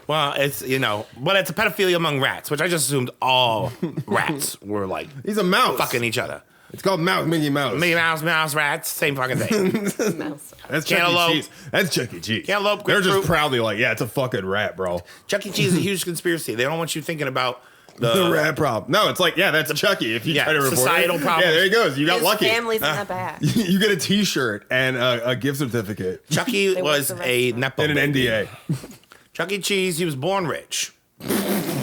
Well, it's, but it's a pedophilia among rats, which I just assumed all rats were like... He's a mouse. Fucking each other. It's called Mickey Mouse. Mickey Mouse, rats, same fucking thing. Mouse. That's Chuck E. Cheese. That's Chuck E. Cheese. Cantaloupe, They're just grapefruit. proudly like, yeah, it's a fucking rat, bro. Chuck E. Cheese is a huge conspiracy. They don't want you thinking about the rat problem. No, it's like, yeah, that's Chucky. If you try to report societal problem. Yeah, there he goes. You got lucky. Family's in the back. You get a T-shirt and a gift certificate. Chucky was a nepo and an baby. NDA. Chuck E. Cheese, he was born rich.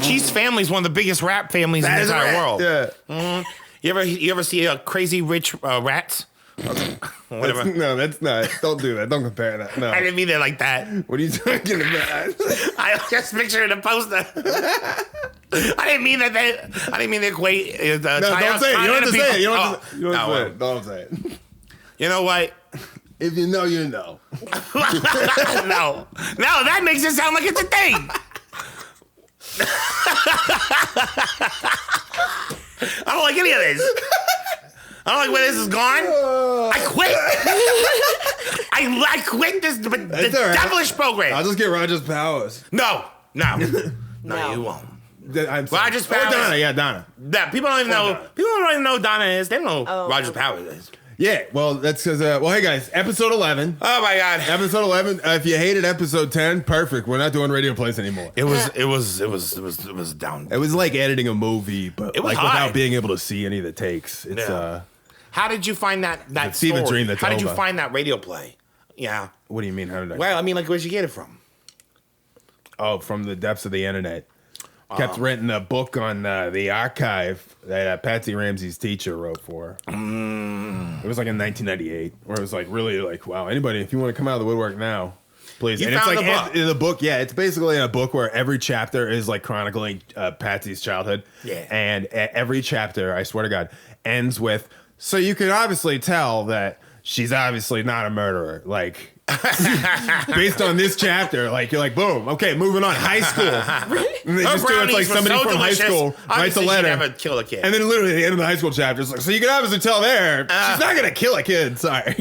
Cheese family is one of the biggest rat families in the entire world. Yeah. Mm-hmm. You ever see crazy rich rats? Whatever. That's not. Don't do that. Don't compare that. No. I didn't mean it like that. What are you talking about? I just pictured the poster. I didn't mean that. I didn't mean to equate. No, don't say it. You don't have to say it. You don't have to say it. Don't say it. You know what? If you know, you know. No, that makes it sound like it's a thing. I don't like any of this. I don't like where this is gone. I quit. I quit this devilish program. I'll just get Roger's powers. No, you won't. Roger's powers. Donna, yeah, Donna. Yeah, people don't even know. People don't even know who Donna is. They don't know Roger's powers is. Yeah, well, that's because. Hey guys, episode 11. Oh my God, episode 11. If you hated episode 10, perfect. We're not doing radio plays anymore. It was down. It was like editing a movie, but it was like without being able to see any of the takes. It's How did you find that Steven story? Dream that's How did you over. find that radio play? Yeah. What do you mean? How did I? Well, I mean, like, where'd you get it from? Oh, from the depths of the internet. Kept renting a book on the archive that Patsy Ramsey's teacher wrote for her. It was like in 1998, where it was like really like, wow, anybody, if you want to come out of the woodwork now, please. You and found it's like the book. in the book, yeah, it's basically a book where every chapter is like chronicling Patsy's childhood. Yeah. And every chapter, I swear to God, ends with, so you can obviously tell that she's obviously not a murderer. Like, based on this chapter, like, you're like, boom, okay, moving on. High school. And they just do it like somebody from high school writes a letter. She never kill a kid. And then literally at the end of the high school chapter, it's like, so you can obviously tell there, she's not going to kill a kid. Sorry.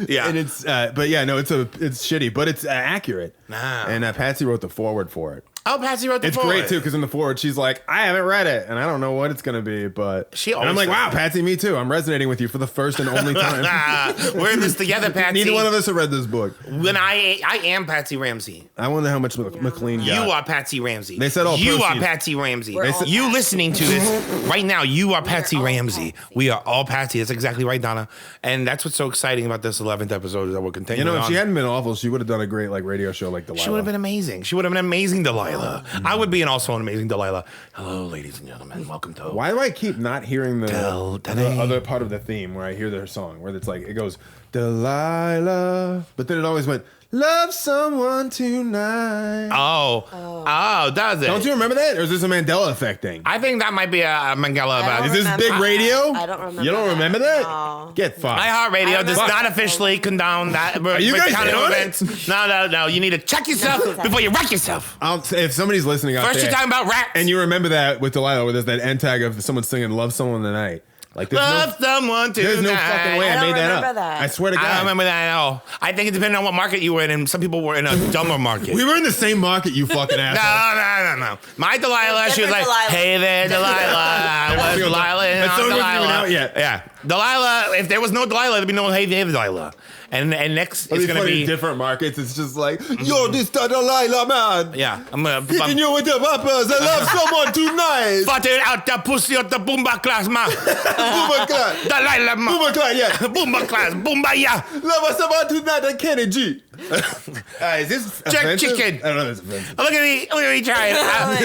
Yeah. And it's, but yeah, no, it's shitty, but it's accurate. And Patsy wrote the foreword for it. Oh, Patsy wrote the foreword. It's great too, because in the foreword she's like, I haven't read it, and I don't know what it's gonna be, but and I'm like, wow, Patsy, me too. I'm resonating with you for the first and only time. We're in this together, Patsy. Neither one of us have read this book. When I am Patsy Ramsey. I wonder how much McLean got. You are Patsy Ramsey. They said all you proceeds. are Patsy Ramsey. You listening to this right now, you are Patsy Ramsey. Patsy. We are all Patsy. That's exactly right, Donna. And that's what's so exciting about this 11th episode that we'll continue. You know, if she hadn't been awful, she would have done a great like radio show like Delilah. She would have been amazing. She would have been amazing, Delilah. I would be also an amazing Delilah. Hello, ladies and gentlemen. Welcome to. Why do I keep not hearing the other part of the theme where I hear their song where it's like it goes Delilah, but then it always went love someone tonight. Oh, does it? Don't you remember that, or is this a Mandela effect thing? I think that might be a Mandela effect. Is this big radio? I don't remember. You don't remember that? No. Get fucked. iHeartRadio does not officially condone that. Are you guys doing events? No. You need to check yourself before you wreck yourself. If somebody's listening out First, there, you're talking about rats, and you remember that with Delilah, where there's that end tag of someone singing "Love Someone Tonight." Like someone tonight. There's no fucking way I made that up. That. I swear to God. I don't remember that at all. I think it depended on what market you were in, and some people were in a dumber market. We were in the same market, you fucking asshole. No. My Delilah, she was like, Delilah. hey there, Delilah. Was Delilah that song wasn't even out yet. Yeah. Delilah, if there was no Delilah, there'd be no hey there, Delilah. And next, it's going to be different markets. It's just like, yo, this Delilah, man. Yeah. I'm going to hitting you with the rappers. I love someone tonight. Farted out the pussy of the Boomba class, man. Boomba class. Delilah, man. Boomba class, yeah. Boomba class. Boomba, yeah. Love someone tonight and Kenny G. Is this Jerk chicken. I don't know if it's offensive. Look at me trying.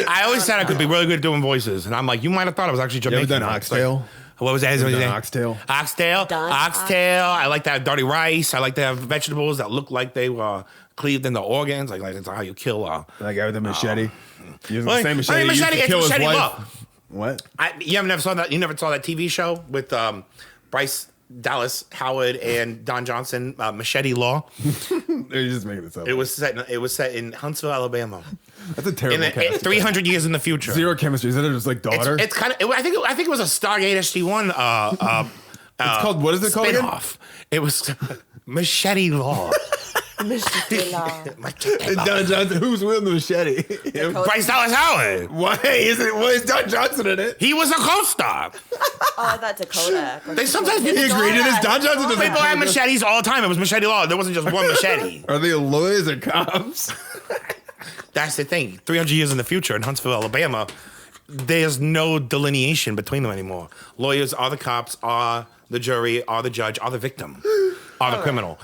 I always said I could be really good at doing voices. And I'm like, you might have thought I was actually Jamaican. You ever done oxtail? What was that? Oxtail. Oxtail. I like to have dirty rice. I like to have vegetables that look like they were cleaved into organs. Like that's how you kill. That guy with the machete. Using the same machete. Machete to kill his machete wife. law. What? You never saw that? You never saw that TV show with Bryce Dallas Howard and Don Johnson, Machete Law. You're just making this up. It was set in Huntsville, Alabama. That's a terrible cast. 300 years in the future. Zero chemistry. Is that just like daughter? It's kind of. I think it was a Stargate SG-1. It's called. What is it called again? Spinoff. It was Machete Law. Machete Law. Machete Law. Don Johnson, who's wielding the machete? Bryce Dallas Howard. Why is Don Johnson in it? He was a co-star. Oh, I thought Dakota. They sometimes He agreed to this. Don Johnson doesn't. People had machetes all the time. It was Machete Law. There wasn't just one machete. Are they lawyers or cops? That's the thing. 300 years in the future in Huntsville, Alabama, there's no delineation between them anymore. Lawyers are the cops, are the jury, are the judge, are the victim, are the criminal.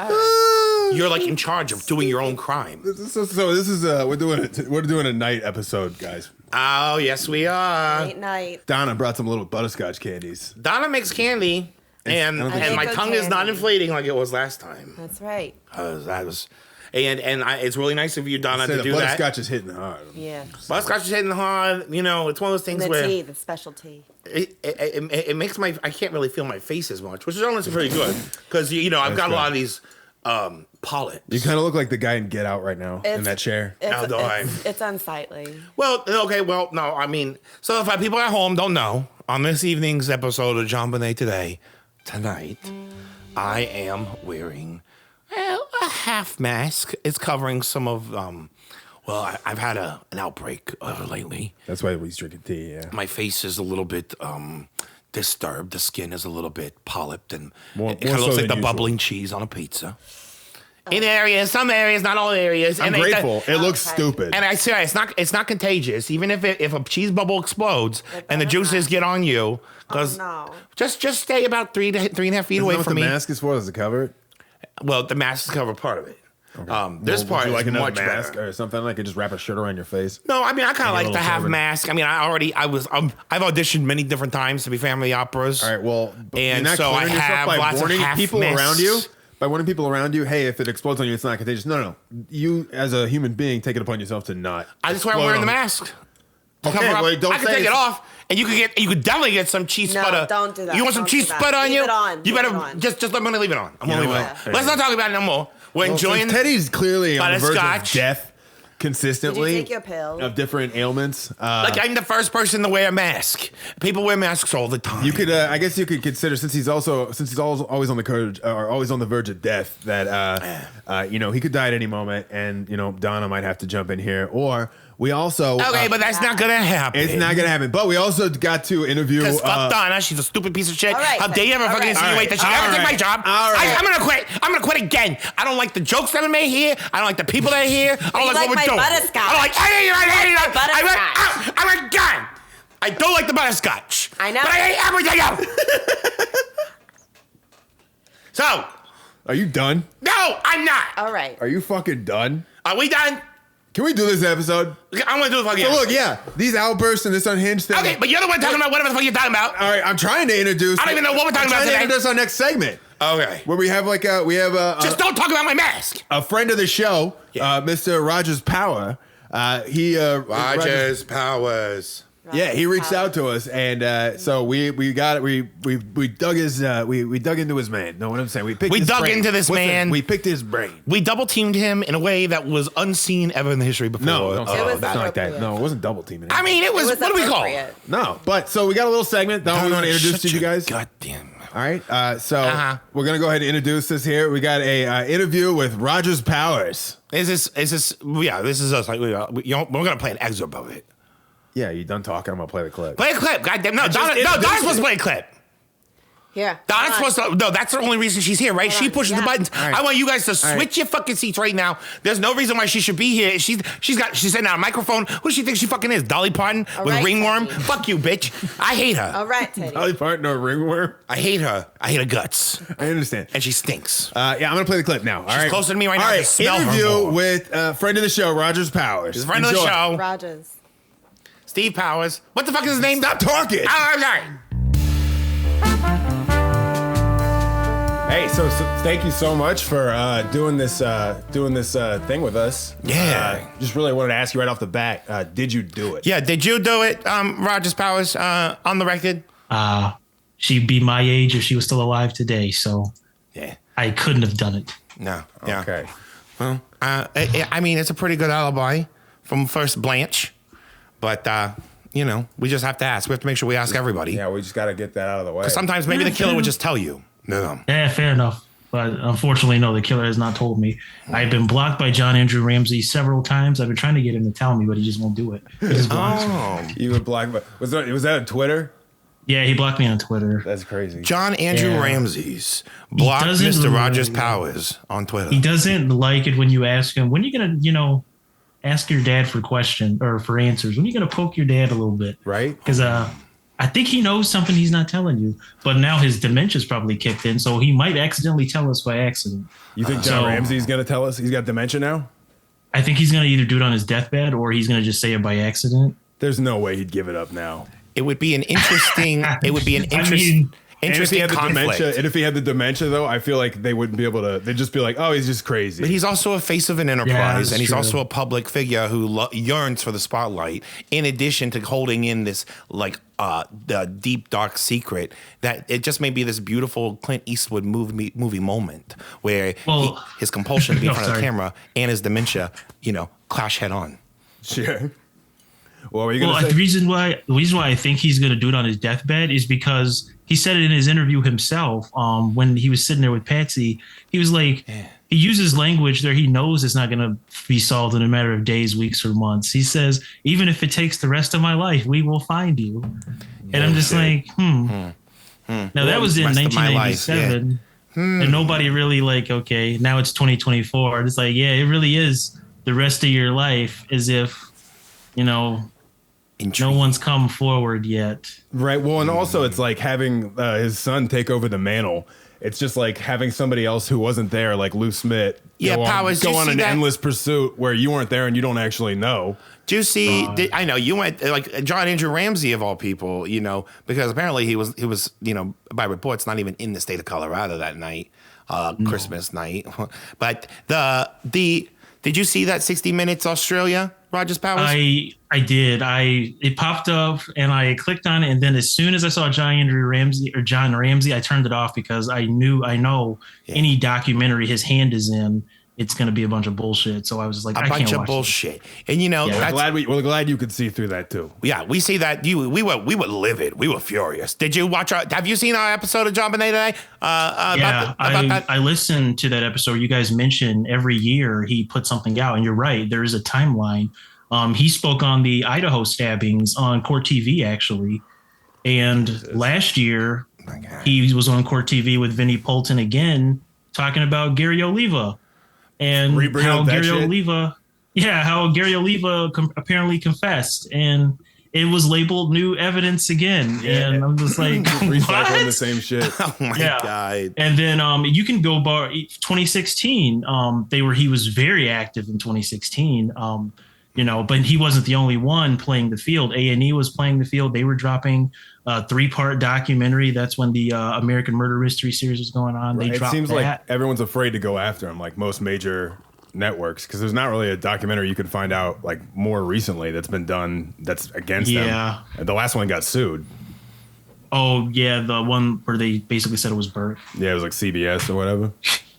You're like in charge of doing your own crime. So this is we're doing a night episode, guys. Oh, yes, we are. Late night. Donna brought some little butterscotch candies. Donna makes candy, and my tongue is not inflating like it was last time. That's right. That was, it's really nice of you, Donna, to do the that. butterscotch is hitting hard. Yeah. Butterscotch is hitting hard. You know, it's one of those things And where the special tea. it makes I can't really feel my face as much, which is honestly pretty good because I've got a lot of these polyps. You kind of look like the guy in Get Out right now in that chair. It's unsightly. Well, okay, no, I mean, so if people at home don't know, on this evening's episode of JonBenét tonight, I am wearing a half mask. It's covering some of, I've had an outbreak lately. That's why he's drinking tea, yeah. My face is a little bit disturbed. The skin is a little bit polyped, and it kind more of looks so like the than bubbling cheese on a pizza. In areas, some areas, not all areas. I'm grateful. It looks stupid. And I say it's not contagious. Even if a cheese bubble explodes and the juices get on you, because just stay about 3.5 feet away from me. What the mask is for? Does it cover it? Well, the mask cover part of it. Okay. This part would you is like much mask better. Or something like it. Just wrap a shirt around your face. No, I mean I kind of like to have turban. mask. I mean I've auditioned many different times to be family operas. All right, well, and you're not so I clearing yourself have by lots of warning half people masks. around you. By warning people around you, hey, if it explodes on you, it's not contagious. No. You, as a human being, take it upon yourself to not. That's why I'm wearing the mask. Okay, well, don't I can take it off, and you could definitely get some cheese sputter. Don't do that. You want some cheese sputter on you? Leave it on. You Leave better it on. just let me leave it on. I'm gonna leave it on. what? Let's not talk about it no more. We're enjoying. Teddy's clearly on the verge of Butterscotch. death consistently. Did you take your pill? Of different ailments. Like I'm the first person to wear a mask. People wear masks all the time. You could, I guess, you could consider since he's always on the verge, or always on the verge of death, that he could die at any moment, and Donna might have to jump in here, or we also but that's not gonna happen. It's not gonna happen. But we also got to interview. Because fuck Donna, she's a stupid piece of shit. All right, How dare you ever fucking insinuate that she ever take my job? All right. I'm gonna quit. I'm gonna quit again. I don't like the jokes that are made here. I don't like the people that are here. I don't You like what like we're doing. my butterscotch. I don't like. Butterscotch. I'm a gun. I don't like the butterscotch. I know. But I hate everything else. So, Are you done? no, I'm not. All right. Are you fucking done? Are we done? Can we do this episode? I'm gonna do the fucking. So look, yeah, these outbursts and this unhinged thing. Okay, but you're the one talking about whatever the fuck you're talking about. All right, I'm trying to introduce. I don't even know what we're talking about today. Introduce our next segment. Okay. Where we have Just don't talk about my mask. a friend of the show, Mr. Rogers Power. Rogers Powers. Yeah, he reached out to us, and so we dug into his man. Know what I'm saying? We dug into this man. We picked his brain. We double teamed him in a way that was unseen ever in the history before. No, don't say It was that. Not like that. appropriate. No, it wasn't double teaming. I mean, it was what do we call? appropriate. No, but so we got a little segment that we want to introduce to you guys. Goddamn. All right, so we're gonna go ahead and introduce this here. We got a interview with Rogers Powers. Is this? Yeah, this is us. Like we're gonna play an excerpt of it. Yeah, you done talking? I'm gonna play the clip. Play a clip. Goddamn. No, Donna's supposed to play a clip. Here. Donna's supposed to. No, that's the only reason she's here, right? She pushes the buttons. Right. I want you guys to switch your fucking seats right now. There's no reason why she should be here. She's sitting on a microphone. Who does she think she fucking is? Dolly Parton with right, ringworm? Teddy. Fuck you, bitch. I hate her. All right, Teddy. Dolly Parton or ringworm? I hate her. I hate her guts. I understand. And she stinks. Yeah, I'm gonna play the clip now. All right, closer to me right now. All I right, can smell her interview more. with friend of the show, Rogers Powers. He's a friend of the show. Rogers. Steve Powers. What the fuck is his name? Stop talking. Oh, I'm sorry. Hey, so thank you so much for doing this thing with us. Yeah. Just really wanted to ask you right off the bat, did you do it? Yeah, did you do it, Rogers Powers, on the record? She'd be my age if she was still alive today, so Yeah. I couldn't have done it. No. Yeah. Okay. Well, I mean, it's a pretty good alibi from first Blanche, but we just have to ask. We have to make sure we ask everybody. Yeah, we just got to get that out of the way. Sometimes maybe the killer would just tell you. No. Yeah, fair enough. But unfortunately, no, the killer has not told me. I've been blocked by John Andrew Ramsey several times. I've been trying to get him to tell me, but he just won't do it. He just blocks me. You were blocked by, was that on Twitter? Yeah, he blocked me on Twitter. That's crazy. John Andrew Ramsey's blocked Mr. Rogers Powers on Twitter. He doesn't like it when you ask him, when are you going to, ask your dad for questions or for answers? When are you going to poke your dad a little bit? Right. Because I think he knows something he's not telling you. But now his dementia's probably kicked in, so he might accidentally tell us by accident. You think John Ramsey's going to tell us he's got dementia now? I think he's going to either do it on his deathbed or he's going to just say it by accident. There's no way he'd give it up now. It would be an interesting. Interesting conflict. And if he had the dementia, though, I feel like they wouldn't be able to. They'd just be like, "Oh, he's just crazy." But he's also a face of an enterprise, and he's true. also a public figure who yearns for the spotlight. In addition to holding in this the deep dark secret that it just may be this beautiful Clint Eastwood movie moment where his compulsion to be in front of the camera and his dementia, clash head on. Sure. What were you going to say? The reason why I think he's going to do it on his deathbed is because he said it in his interview himself. When he was sitting there with Patsy, he was like, he uses language there he knows it's not going to be solved in a matter of days, weeks, or months. He says, even if it takes the rest of my life, we will find you. And I'm just like, Now that was in 1997. And nobody really okay, now it's 2024. It's like, yeah, it really is the rest of your life as if, no one's come forward yet. Right. Well, and also it's like having his son take over the mantle. It's just like having somebody else who wasn't there, like Lou Smith, go on an endless pursuit where you weren't there and you don't actually know. Do you see? I know you went like John Andrew Ramsey of all people, because apparently he was, by reports, not even in the state of Colorado that night, Christmas night. But did you see that 60 Minutes Australia? Rogers Powers? I did. It popped up and I clicked on it, and then as soon as I saw John Ramsey, I turned it off because I know any documentary his hand is in, it's going to be a bunch of bullshit. So I was just like, I can't watch a bunch of bullshit. And we're glad you could see through that too. Yeah, we see that. We were livid. We were furious. Did you watch have you seen our episode of JonBenét today? I listened to that episode. You guys mentioned every year he put something out, and you're right. There is a timeline. He spoke on the Idaho stabbings on Court TV actually, and last year he was on Court TV with Vinnie Poulton again, talking about Gary Oliva. And how Gary Oliva apparently confessed, and it was labeled new evidence again. Yeah. And I'm just like, recycling the same shit. Oh my God. And then you can go 2016. He was very active in 2016. But he wasn't the only one playing the field. A&E was playing the field. They were dropping a 3-part documentary. That's when the American Murder Mystery series was going on. They dropped it seems that. like everyone's afraid to go after him, like most major networks, because there's not really a documentary you could find out like more recently that's been done that's against them. The last one got sued. Oh, yeah, the one where they basically said it was birth. Yeah, it was like CBS or whatever.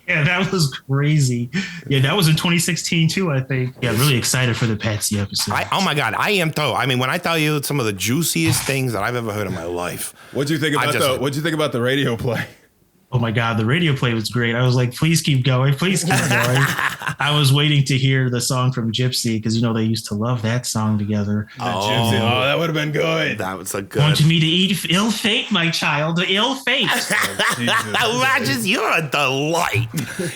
Yeah, that was crazy. Yeah, that was in 2016 too, I think. Yeah, really excited for the Patsy episode. Oh my God, I am though. I mean, when I tell you some of the juiciest things that I've ever heard in my life. What'd you think about the radio play? Oh my God, the radio play was great. I was like, please keep going. Please keep going. I was waiting to hear the song from Gypsy because, they used to love that song together. Gypsy. Oh, that would have been good. That was a good. Wanted me to eat ill fate, my child. Ill fate. Rogers, you're a delight.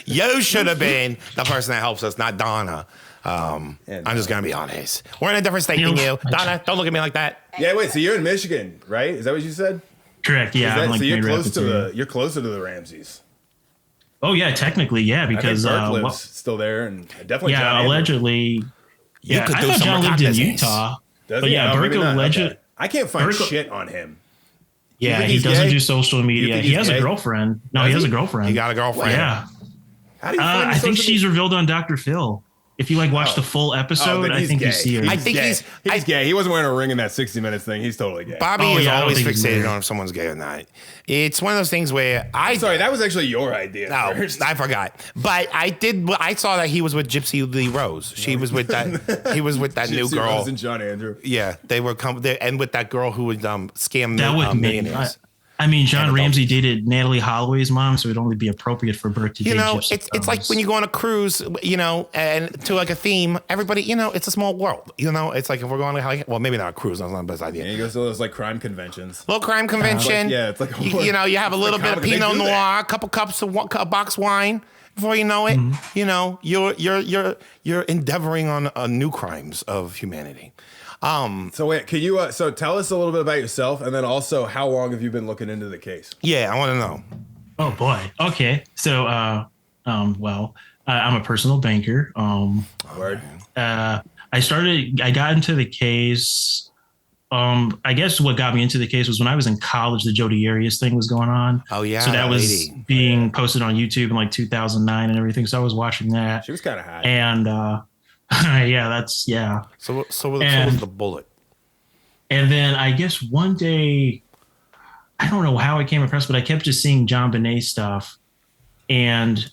You should have been the person that helps us, not Donna. I'm just going to be honest. We're in a different state than you. Donna, don't look at me like that. Yeah, wait, so you're in Michigan, right? Is that what you said? Correct. Yeah. So you're closer to the Ramseys. Oh yeah, technically, yeah, because Burke lives still there, and definitely. Yeah, John allegedly. Yeah, I thought John lived in Utah. But yeah, Burke allegedly. Okay. I can't find shit on him. Yeah, he doesn't do social media. He has a girlfriend. No, he has a girlfriend. He got a girlfriend. Yeah. How do you find I think she's revealed on Dr. Phil. If you watch the full episode, I think gay. you see her. I think he's gay. He wasn't wearing a ring in that 60 Minutes thing. He's totally gay. Bobby is always fixated on if someone's gay or not. It's one of those things where sorry, that was actually your idea. No, first. I forgot. But I saw that he was with Gypsy Lee Rose. She was with that. He was with that new girl. Rose and John Andrew. Yeah, they were and with that girl who would scam millionaires. I mean, John Ramsey dated Natalie Holloway's mom, so it'd only be appropriate for Bert to date. It's like when you go on a cruise, and to like a theme, everybody, it's a small world. It's like if we're going to, well, maybe not a cruise. That's not the best idea. And he goes to those like crime conventions. Little crime convention. It's like you have a little bit of Pinot Noir, a couple cups of a box wine. Before you know it, you're endeavoring on new crimes of humanity. So wait, can you so tell us a little bit about yourself, and then also how long have you been looking into the case? Yeah, I want to know. Oh boy. Okay. So, I'm a personal banker. Word. I got into the case. I guess what got me into the case was when I was in college, the Jodi Arias thing was going on. Oh yeah. So that was being posted on YouTube in like 2009 and everything. So I was watching that. She was kind of hot. And, yeah. So was the bullet. And then I guess one day, I don't know how I came across, but I kept just seeing JonBenét stuff. And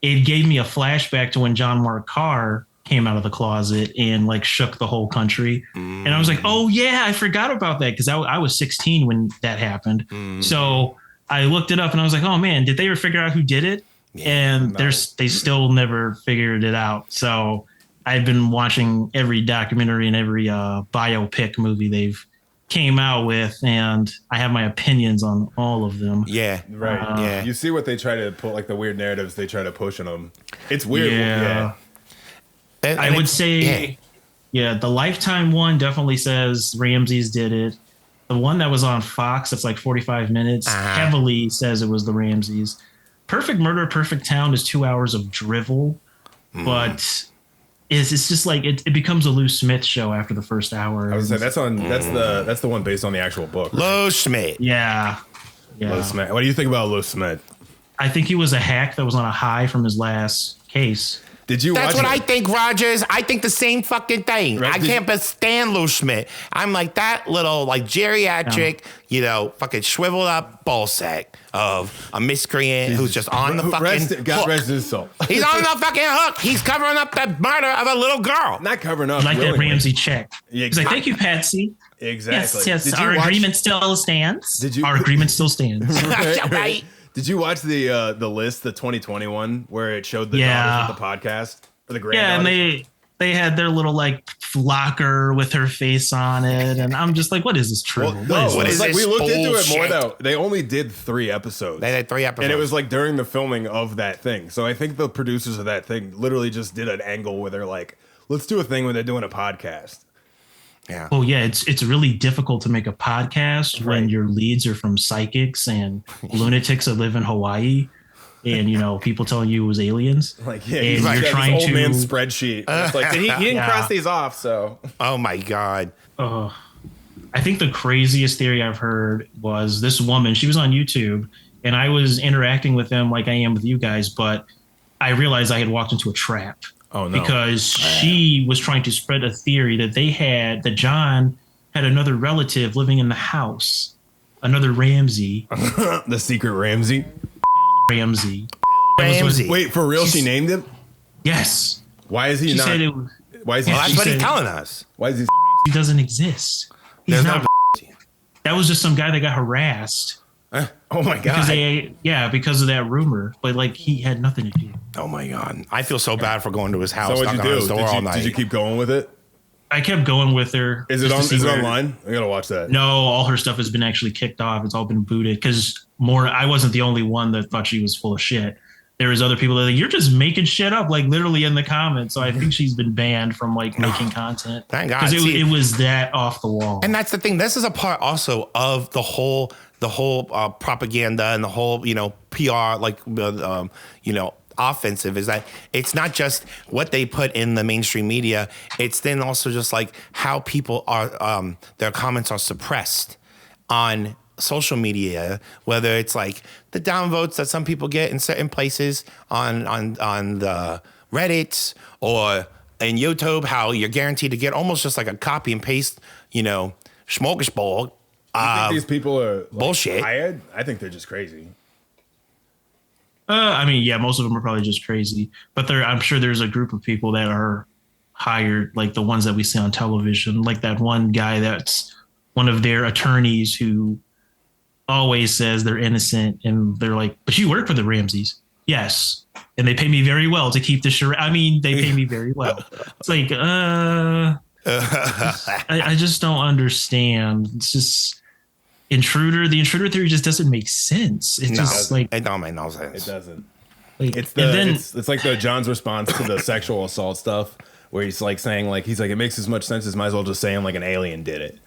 it gave me a flashback to when John Mark Carr came out of the closet and like shook the whole country. And I was like, oh yeah, I forgot about that. Cause I was 16 when that happened. So I looked it up and I was like, oh man, did they ever figure out who did it? Yeah, and they still never figured it out. So I've been watching every documentary and every biopic movie they've came out with, and I have my opinions on all of them. Yeah, right. Yeah, you see what they try to put, like the weird narratives they try to push on them. It's weird. Yeah. And I would say, the Lifetime one definitely says Ramsey's did it. The one that was on Fox, that's like 45 minutes, heavily says it was the Ramseys. Perfect Murder, Perfect Town is 2 hours of drivel, but it's just like it becomes a Lou Smith show after the first hour. I was saying that's the one based on the actual book. Lou Smith. Yeah. Lou Smith. What do you think about Lou Smith? I think he was a hack that was on a high from his last case. Did you? That's what I think, Rogers. I think the same fucking thing. Right? I can't stand Lou Smith. I'm like that little like geriatric, fucking shriveled up ball sack of a miscreant who's just on the fucking God rest his soul. He's on the fucking hook. He's covering up the murder of a little girl. Not covering up. Like willingly. That Ramsey check. Yeah, he's like, thank you, Patsy. Exactly. Yes. Our agreement still stands. Our agreement still stands. Right. Did you watch the list, the 2021, where it showed the daughters of the podcast or the granddaughters? Yeah, and they had their little like locker with her face on it, and I'm just like, what is this true? What is this? We looked into it more though. They only did 3 episodes. They had 3 episodes, and it was like during the filming of that thing. So I think the producers of that thing literally just did an angle where they're like, let's do a thing where they're doing a podcast. Yeah. Oh yeah, it's really difficult to make a podcast when your leads are from psychics and lunatics that live in Hawaii, and people telling you it was aliens. Like you're trying this old to man's spreadsheet. It's like he didn't cross these off. So oh my god. I think the craziest theory I've heard was this woman. She was on YouTube, and I was interacting with them like I am with you guys, but I realized I had walked into a trap. Oh no! Because she was trying to spread a theory that John had another relative living in the house, another Ramsey, the secret Ramsey. Ramsey. Wait, for real? She named him? Yes. Why is he not? Why is he? That's what he's telling us. Why is he? He doesn't exist. He's not. That was just some guy that got harassed. Oh my god! Because of that rumor, but like he had nothing to do. Oh my god! I feel so bad for going to his house. So what'd you do? All night. Did you keep going with it? I kept going with her. Is it online? I gotta watch that. No, all her stuff has been actually kicked off. It's all been booted because I wasn't the only one that thought she was full of shit. There was other people that are like, you're just making shit up, like literally in the comments. So I think she's been banned from like making content. Thank God. Because it was that off the wall. And that's the thing. This is a part also of the whole propaganda and the whole, PR, offensive is that it's not just what they put in the mainstream media. It's then also just like how people are, their comments are suppressed on social media, whether it's like the downvotes that some people get in certain places on the Reddit or in YouTube, how you're guaranteed to get almost just like a copy and paste, smorgasbord. You think these people are bullshit? I think they're just crazy. Most of them are probably just crazy, but I'm sure there's a group of people that are hired, like the ones that we see on television, like that one guy that's one of their attorneys who always says they're innocent, and they're like, "But you work for the Ramseys." Yes, and they pay me very well to keep the charade. I mean, they pay me very well. It's like, I just don't understand. It's just intruder. The intruder theory just doesn't make sense. It's just like it don't make no sense. It doesn't. Like, It's it's like the John's response to the sexual assault stuff, where he's like saying like it makes as much sense as might as well just saying like an alien did it.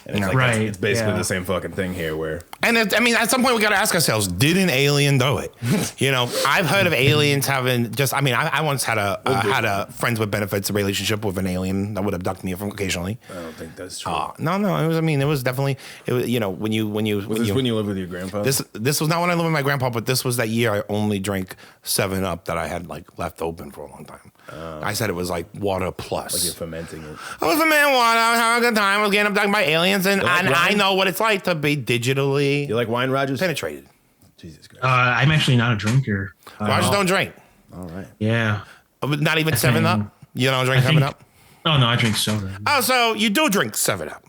And it's like it's basically the same fucking thing here. Where I mean, at some point we got to ask ourselves: did an alien do it? You know, I've heard of aliens having just. I mean, I once had a friends with benefits relationship with an alien that would abduct me from occasionally. I don't think that's true. No, it was. I mean, it was definitely. It was. You know, when you when you live with your grandpa. This was not when I lived with my grandpa, but this was that year I only drank 7-Up that I had like left open for a long time. I said it was like water plus. Like you're fermenting it. I was fermenting water. I was having a good time. I was getting abducted by aliens, and I know what it's like to be digitally. You like wine, Rogers? Penetrated. Jesus Christ. I'm actually not a drinker. Rogers don't drink. All right. Yeah. Not even 7-Up. You don't drink 7-Up. Oh no, I drink soda. Oh, so you do drink 7-Up.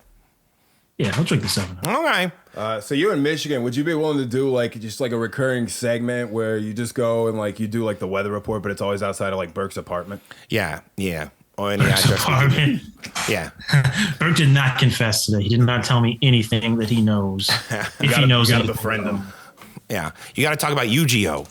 Yeah, I'll drink the 7-Up. Okay. So you're in Michigan. Would you be willing to do like just like a recurring segment where you just go and like you do like the weather report, but it's always outside of like Burke's apartment? Yeah. Or any Burke's address. apartment. Yeah. Burke did not confess today. He did not tell me anything that he knows. If he knows, you gotta anything. befriend him. Yeah. You got to talk about Yu-Gi-Oh.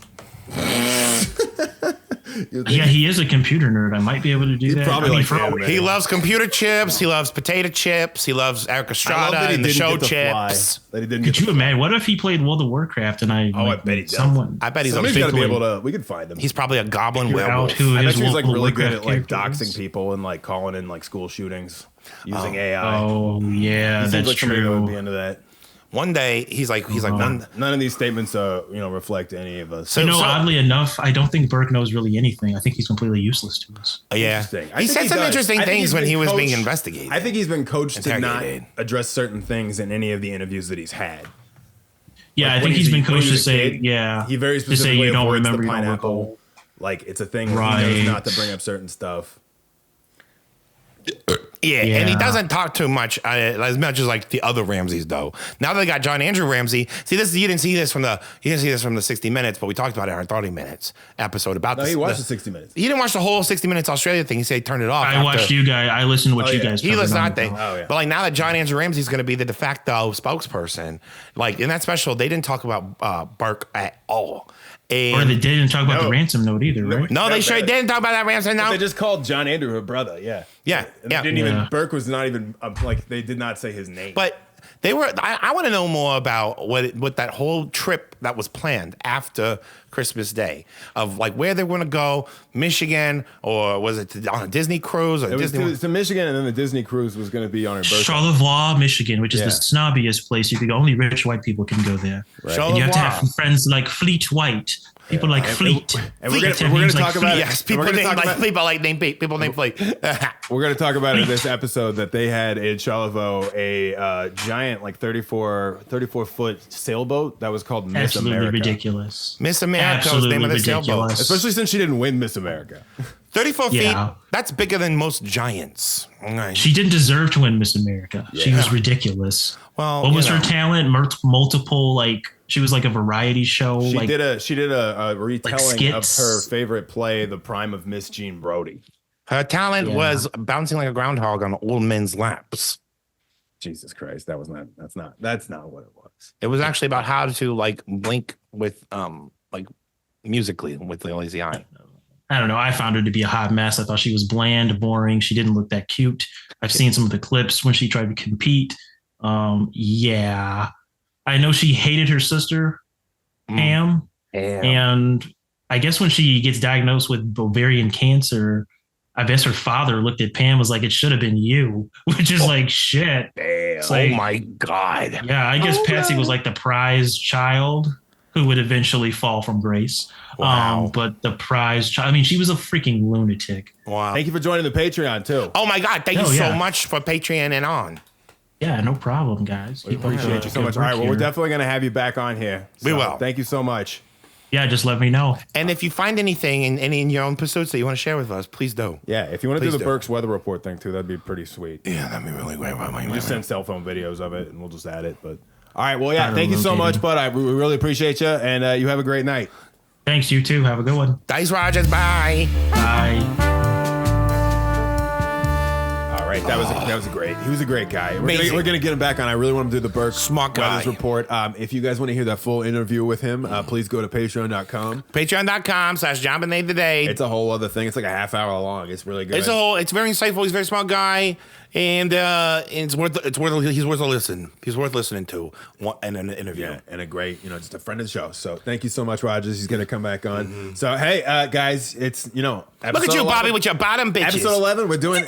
Yeah, he is a computer nerd. I might be able to do that. probably likes anime. He loves computer chips. He loves potato chips. He loves Eric Estrada and the show chips. That he didn't Could get you to imagine? What if he played World of Warcraft and I? I bet he does. I bet he's a Somebody's got to be big able to. We could find him. He's probably a goblin figure out werewolf. who I bet his he's like World of really good Warcraft at like character doxing is. people and like calling in like school shootings using AI. Oh yeah, He seems that's like somebody that would be true. into that. One day, he's like None of these statements, reflect any of us. Oddly enough, I don't think Burke knows really anything. I think he's completely useless to us. yeah. Interesting. I He think said he some does. interesting I think things he's when been he was being coached- investigated. I think he's been coached to not Interrogated. address certain things in any of the interviews that he's had. Yeah, Like, I when think he's been when coached he to was a say, kid, yeah, he very to say specifically you don't avoids remember, the you don't pineapple. recall. Like it's a thing. He knows Right. not to bring up certain stuff. Yeah, and he Yeah. doesn't talk too much as much as like the other Ramseys though. Now that they got John Andrew Ramsey, you didn't see this from the 60 Minutes, but we talked about it in our 30 Minutes episode about No, this. he watched the 60 Minutes. He didn't watch the whole 60 Minutes Australia thing. He said he turned it off. I watched you guys. I listened to what you yeah. guys. He covered listened on to that thing. it. Oh, yeah. But like now that John Andrew Ramsey's going to be the de facto spokesperson, like in that special, they didn't talk about Burke at all. And Or they didn't talk about No. the ransom note either, right? no, they That sure bad. didn't talk about that Ramsey. No, They just called John Andrew her brother. Yeah. Yeah, And yeah. They didn't even. Yeah. Burke was not even like they did not say his name. but they were. I want to know more about what that whole trip that was planned after Christmas Day of like where they were going to go, Michigan, or was it on a Disney cruise or it was Disney? to Michigan, and then the Disney cruise was going to be on her birthday. Charlevoix, Michigan, which is Yeah. the snobbiest place you could go. Only rich white people can go there. Right. And you have to Charlevoix. have friends like Fleet White. People like Fleet. and we're Fleet gonna have names talk like about Fleet. it. Yes, We're people gonna named talk like about- people like named people named Fleet. We're going to talk about it in this episode that they had in Charlevoix a giant, like 34 foot sailboat that was called Miss Absolutely America. ridiculous. Miss America was the name of the sailboat. ridiculous. Especially since she didn't win Miss America. 34 Yeah. feet. That's bigger than most giants. Okay. She didn't deserve to win Miss America. She was ridiculous. Well, what you was her know. talent? Multiple, like she was like a variety show. She like did a retelling of skits. her favorite play, The Prime of Miss Jean Brodie. Her talent Yeah. was bouncing like a groundhog on old men's laps. Jesus Christ, that's not what it was. It was actually about how to like blink with like musically with the lazy eye. I don't know. I found her to be a hot mess. I thought she was bland, boring. She didn't look that cute. I've seen some of the clips when she tried to compete. Yeah. I know she hated her sister, Pam. And I guess when she gets diagnosed with ovarian cancer, I guess her father looked at Pam, was like, it should have been you, which is like, shit. Damn. It's like- Oh my God. Yeah, I guess Oh, Patsy no. was like the prize child who would eventually fall from grace. Wow. But the prize child, I mean, she was a freaking lunatic. Wow. Thank you for joining the Patreon too. Oh my God. Thank you Oh, so yeah. much for Patreon and on. Yeah, no problem, guys. We appreciate you so much. All right, well, we're definitely going to have you back on here. We So, will. Thank you so much. Yeah, just let me know. And if you find anything in your own pursuits that you want to share with us, please do. Yeah, if you want to do Please the do. Burke's weather report thing too, that'd be pretty sweet. Yeah, that'd be really great. You just send cell phone videos of it, and we'll just add it. But All right. Well, yeah. Thank you so much, bud. We really appreciate you, and you have a great night. Thanks, you too. Have a good one. Dice Rogers, bye. Bye. All right, that was great. He was a great guy. Amazing. We're gonna get him back on. I really want him to do the Burke Smart guy. Weathers report. If you guys want to hear that full interview with him, please go to patreon.com. Patreon.com/JonBenét today. It's a whole other thing. It's like a half hour long. It's really good. It's very insightful. He's a very smart guy, and he's worth a listen. He's worth listening to and an interview. Yeah, and a great, just a friend of the show. So thank you so much, Rogers. He's gonna come back on. Mm-hmm. So hey, guys, it's look at you, 11, Bobby, with your bottom bitches. Episode 11, we're doing.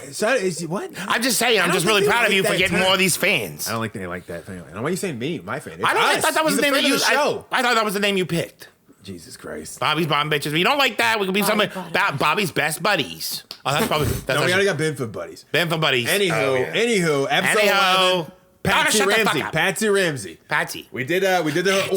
What? I'm just saying. I'm just really proud of you for getting more of these fans. I don't think they like that thing. Why are you saying me? My fan. I thought that was the name you. I thought that was the name you picked. Jesus Christ. Bobby's bottom bitches. If you don't like that, we could be something about Bobby's best buddies. Oh, that's probably. No, we already got Benford buddies. Benford buddies. Anywho, episode 11. Patsy Ramsey. Patsy. We did her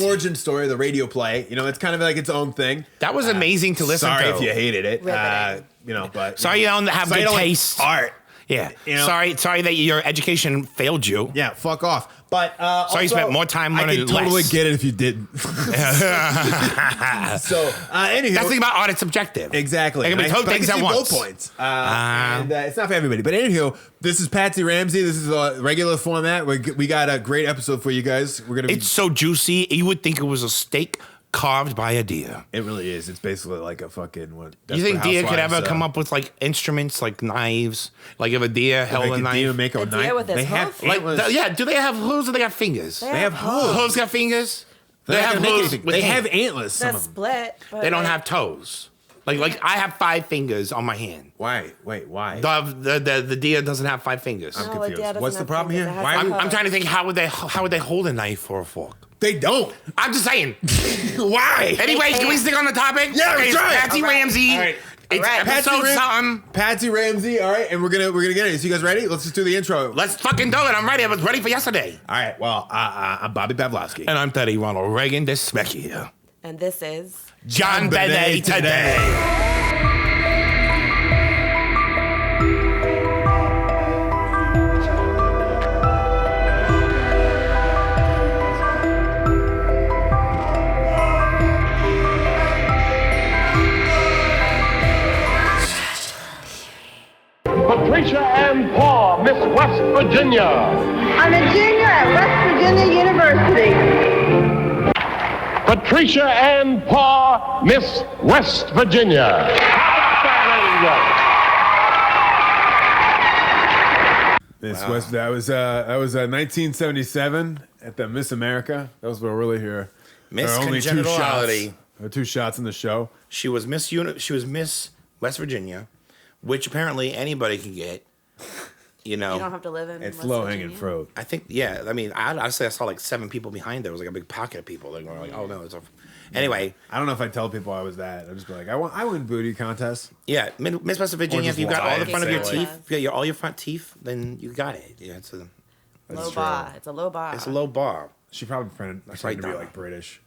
origin story, the radio play. It's kind of like its own thing. That was amazing to listen to. Sorry if you hated it. But sorry you don't have good taste. Art. Yeah. Sorry that your education failed you. Yeah, fuck off. But sorry you spent more time learning less. I could totally get it if you didn't. So, anywho. That's the thing about art, it's subjective. Exactly. It can be two things at once. Both points. And it's not for everybody. But anywho, this is Patsy Ramsey. This is a regular format. We got a great episode for you guys. It's so juicy. You would think it was a steak carved by a deer. It really is. It's basically like a fucking what? You think deer could ever come up with like instruments like knives? Like if a deer held a knife, deer make a knife. Deer with his hoof? Do they have hooves or they got fingers? They have hooves. Hooves got fingers. They have hooves. They have antlers. That's split. They don't have toes. Like I have 5 fingers on my hand. Why? Wait, why? The deer doesn't have 5 fingers. I'm confused. What's the problem here? I'm trying to think how would they hold a knife or a fork? They don't. I'm just saying. Why? Anyway, can we stick on the topic? Yeah, okay, let's try it. Patsy Ramsey. All right. It's episode something. Patsy Ramsey. All right, and we're gonna get it. So you guys ready? Let's just do the intro. Let's fucking do it. I'm ready. I was ready for yesterday. All right. Well, I'm Bobby Pavlovsky. And I'm Teddy Ronald Reagan Desmecchia. And this is JonBenét today. Patricia Ann Paw, Miss West Virginia. I'm a junior at West Virginia University. Patricia Ann Paw, Miss West Virginia. Miss West. That was 1977 at the Miss America. That was what really here. Miss Congenitality. There were 2 shots in the show. She was Miss West Virginia, which apparently anybody can get. You don't have to live in. It's West low Virginia. hanging fruit. I think, yeah. I mean, I saw like 7 people behind there. It was like a big pocket of people. They were like, oh no, it's a. Anyway, I don't know if I tell people I was that. I'd just be like, I win booty contests. Yeah, Miss West Virginia. If you got all the front of your teeth, it. if you got all your front teeth, then you got it. Yeah, it's a low bar. It's a low bar. It's a low bar. She probably tried right to be now. like British.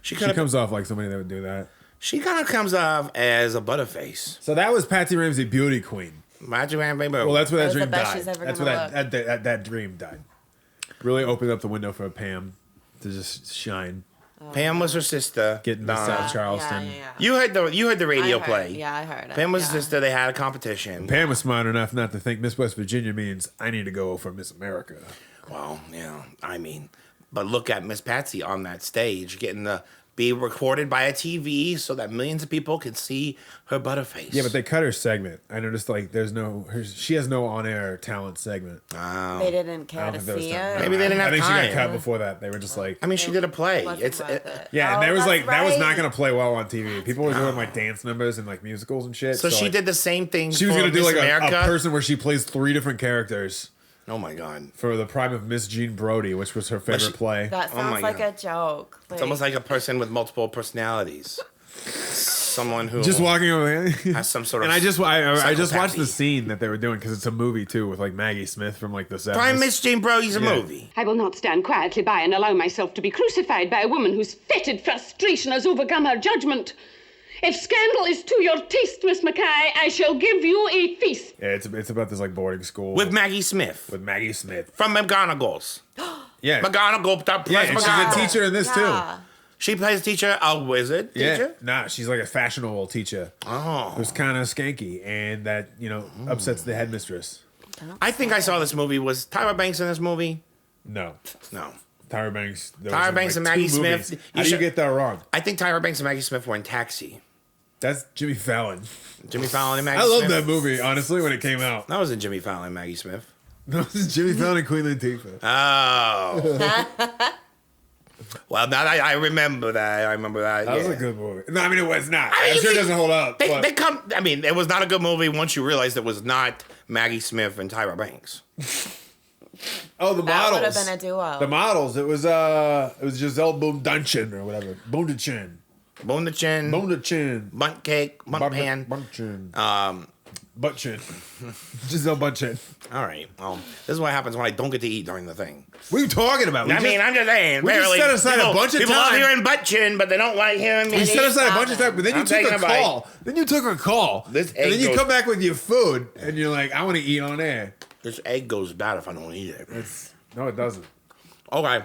She comes off like somebody that would do that. She kind of comes off as a butterface. So that was Patsy Ramsey, beauty queen. Well, that's where that dream best died. she's ever That's gonna where that dream died. Really opened up the window for Pam to just shine. Pam was her sister. Getting to South Charleston. Yeah. You heard the radio play. Yeah, I heard it. Pam was her sister. They had a competition. Pam was smart enough not to think Miss West Virginia means I need to go for Miss America. Well, yeah, I mean, but look at Miss Patsy on that stage getting to be recorded by a TV so that millions of people can see her butterface. Yeah, but they cut her segment. I noticed like she has no on-air talent segment. They didn't care to see it. Maybe they didn't have I think time. she got cut before that. They were just like. I mean, she did a play. Yeah, and there was like that was not going to play well on TV. People were doing like dance numbers and like musicals and shit. So she like, did the same thing. She was going to do Miss like America. a person where she plays 3 different characters. Oh my God. For the prime of Miss Jean Brodie, which was her favorite play. That sounds like a joke. It's almost like a person with multiple personalities. Someone who just walking over there has some sort of. And I just watched the scene that they were doing because it's a movie too with like Maggie Smith from like the 70s. Prime Miss Jean Brodie's a movie. I will not stand quietly by and allow myself to be crucified by a woman whose fetid frustration has overcome her judgment. If scandal is to your taste, Miss Mackay, I shall give you a feast. Yeah, it's about this like boarding school with Maggie Smith. With Maggie Smith from McGonagall's. Yeah. McGonagall. Yeah, and she's a teacher in this too. She plays a teacher, a wizard teacher? Nah, she's like a fashionable teacher. Oh. Who's kind of skanky and that, upsets the headmistress. I think I saw this movie. Was Tyra Banks in this movie? No. No. Tyra Banks. Tyra Banks and Maggie Smith. How do you get that wrong? I think Tyra Banks and Maggie Smith were in Taxi. That's Jimmy Fallon. Jimmy Fallon and Maggie I Smith. love that movie, honestly, when it came out. That wasn't Jimmy Fallon and Maggie Smith. No, this is Jimmy Fallon and Queen Latifah. Oh. Well, now I remember that. That was a good movie. No, I mean, it was not. I mean, I'm sure it doesn't hold up. It was not a good movie once you realized it was not Maggie Smith and Tyra Banks. Oh, the That would models. have been a duo. The models. It was Giselle Bundchen or whatever. Bundchen. Bundchen. Bunt cake. Bunt pan. Buntchin. Buttchin. Giselle Buntchin. All right. Well, this is what happens when I don't get to eat during the thing. What are you talking about? I'm just saying. We just set aside a bunch of people time. love hearing butt chin, but they don't like hearing me. We set aside a bunch of time, but then you I'm took taking a a bite. call. Then you took a call. This and egg then you goes- come back with your food, and you're like, I want to eat on air. This egg goes bad if I don't eat it. No, it doesn't. Okay.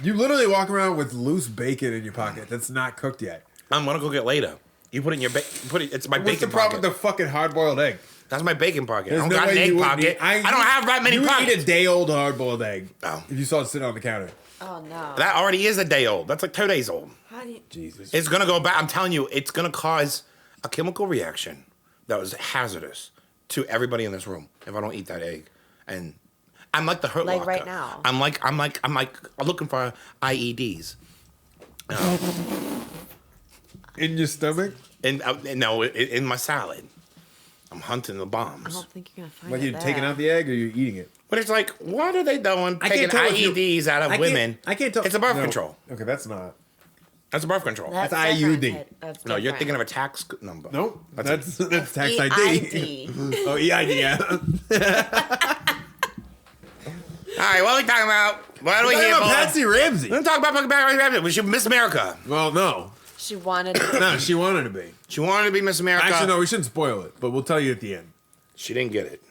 You literally walk around with loose bacon in your pocket that's not cooked yet. I'm gonna cook it later. You put it in your it's my What's bacon the problem pocket. with the fucking hard-boiled egg? That's my bacon pocket. There's I no don't got an way egg you wouldn't pocket. eat- I don't have that many you would pockets. eat a day-old hard-boiled egg Oh. if you saw it sitting on the counter. Oh no. That already is a day old. That's like 2 days old. How do you... Jesus. It's gonna go back. I'm telling you, it's gonna cause a chemical reaction that was hazardous to everybody in this room if I don't eat that egg. And I'm like the Hurt Like Locker. right now. I'm looking for IEDs. In your stomach? No, in my salad. I'm hunting the I bombs. don't think you're gonna find Like it you're there. taking out the egg or you're eating it? But it's like, what are they doing? I Taking can't tell if you- IEDs out of women. I can't tell. It's a birth No. control. Okay, that's not. That's a birth control. That's IUD. different. That's No, you're different. thinking of a tax number. Nope. That's That's tax ID. EID. Oh, EID, yeah. All right, what are we talking about? What are we Talking here about for? Patsy Ramsey. We're talking about Patsy Ramsey. Was she Miss America? Well, no. She wanted to... No, she wanted to be. She wanted to be Miss America. Actually, no, we shouldn't spoil it, but we'll tell you at the end. She didn't get it.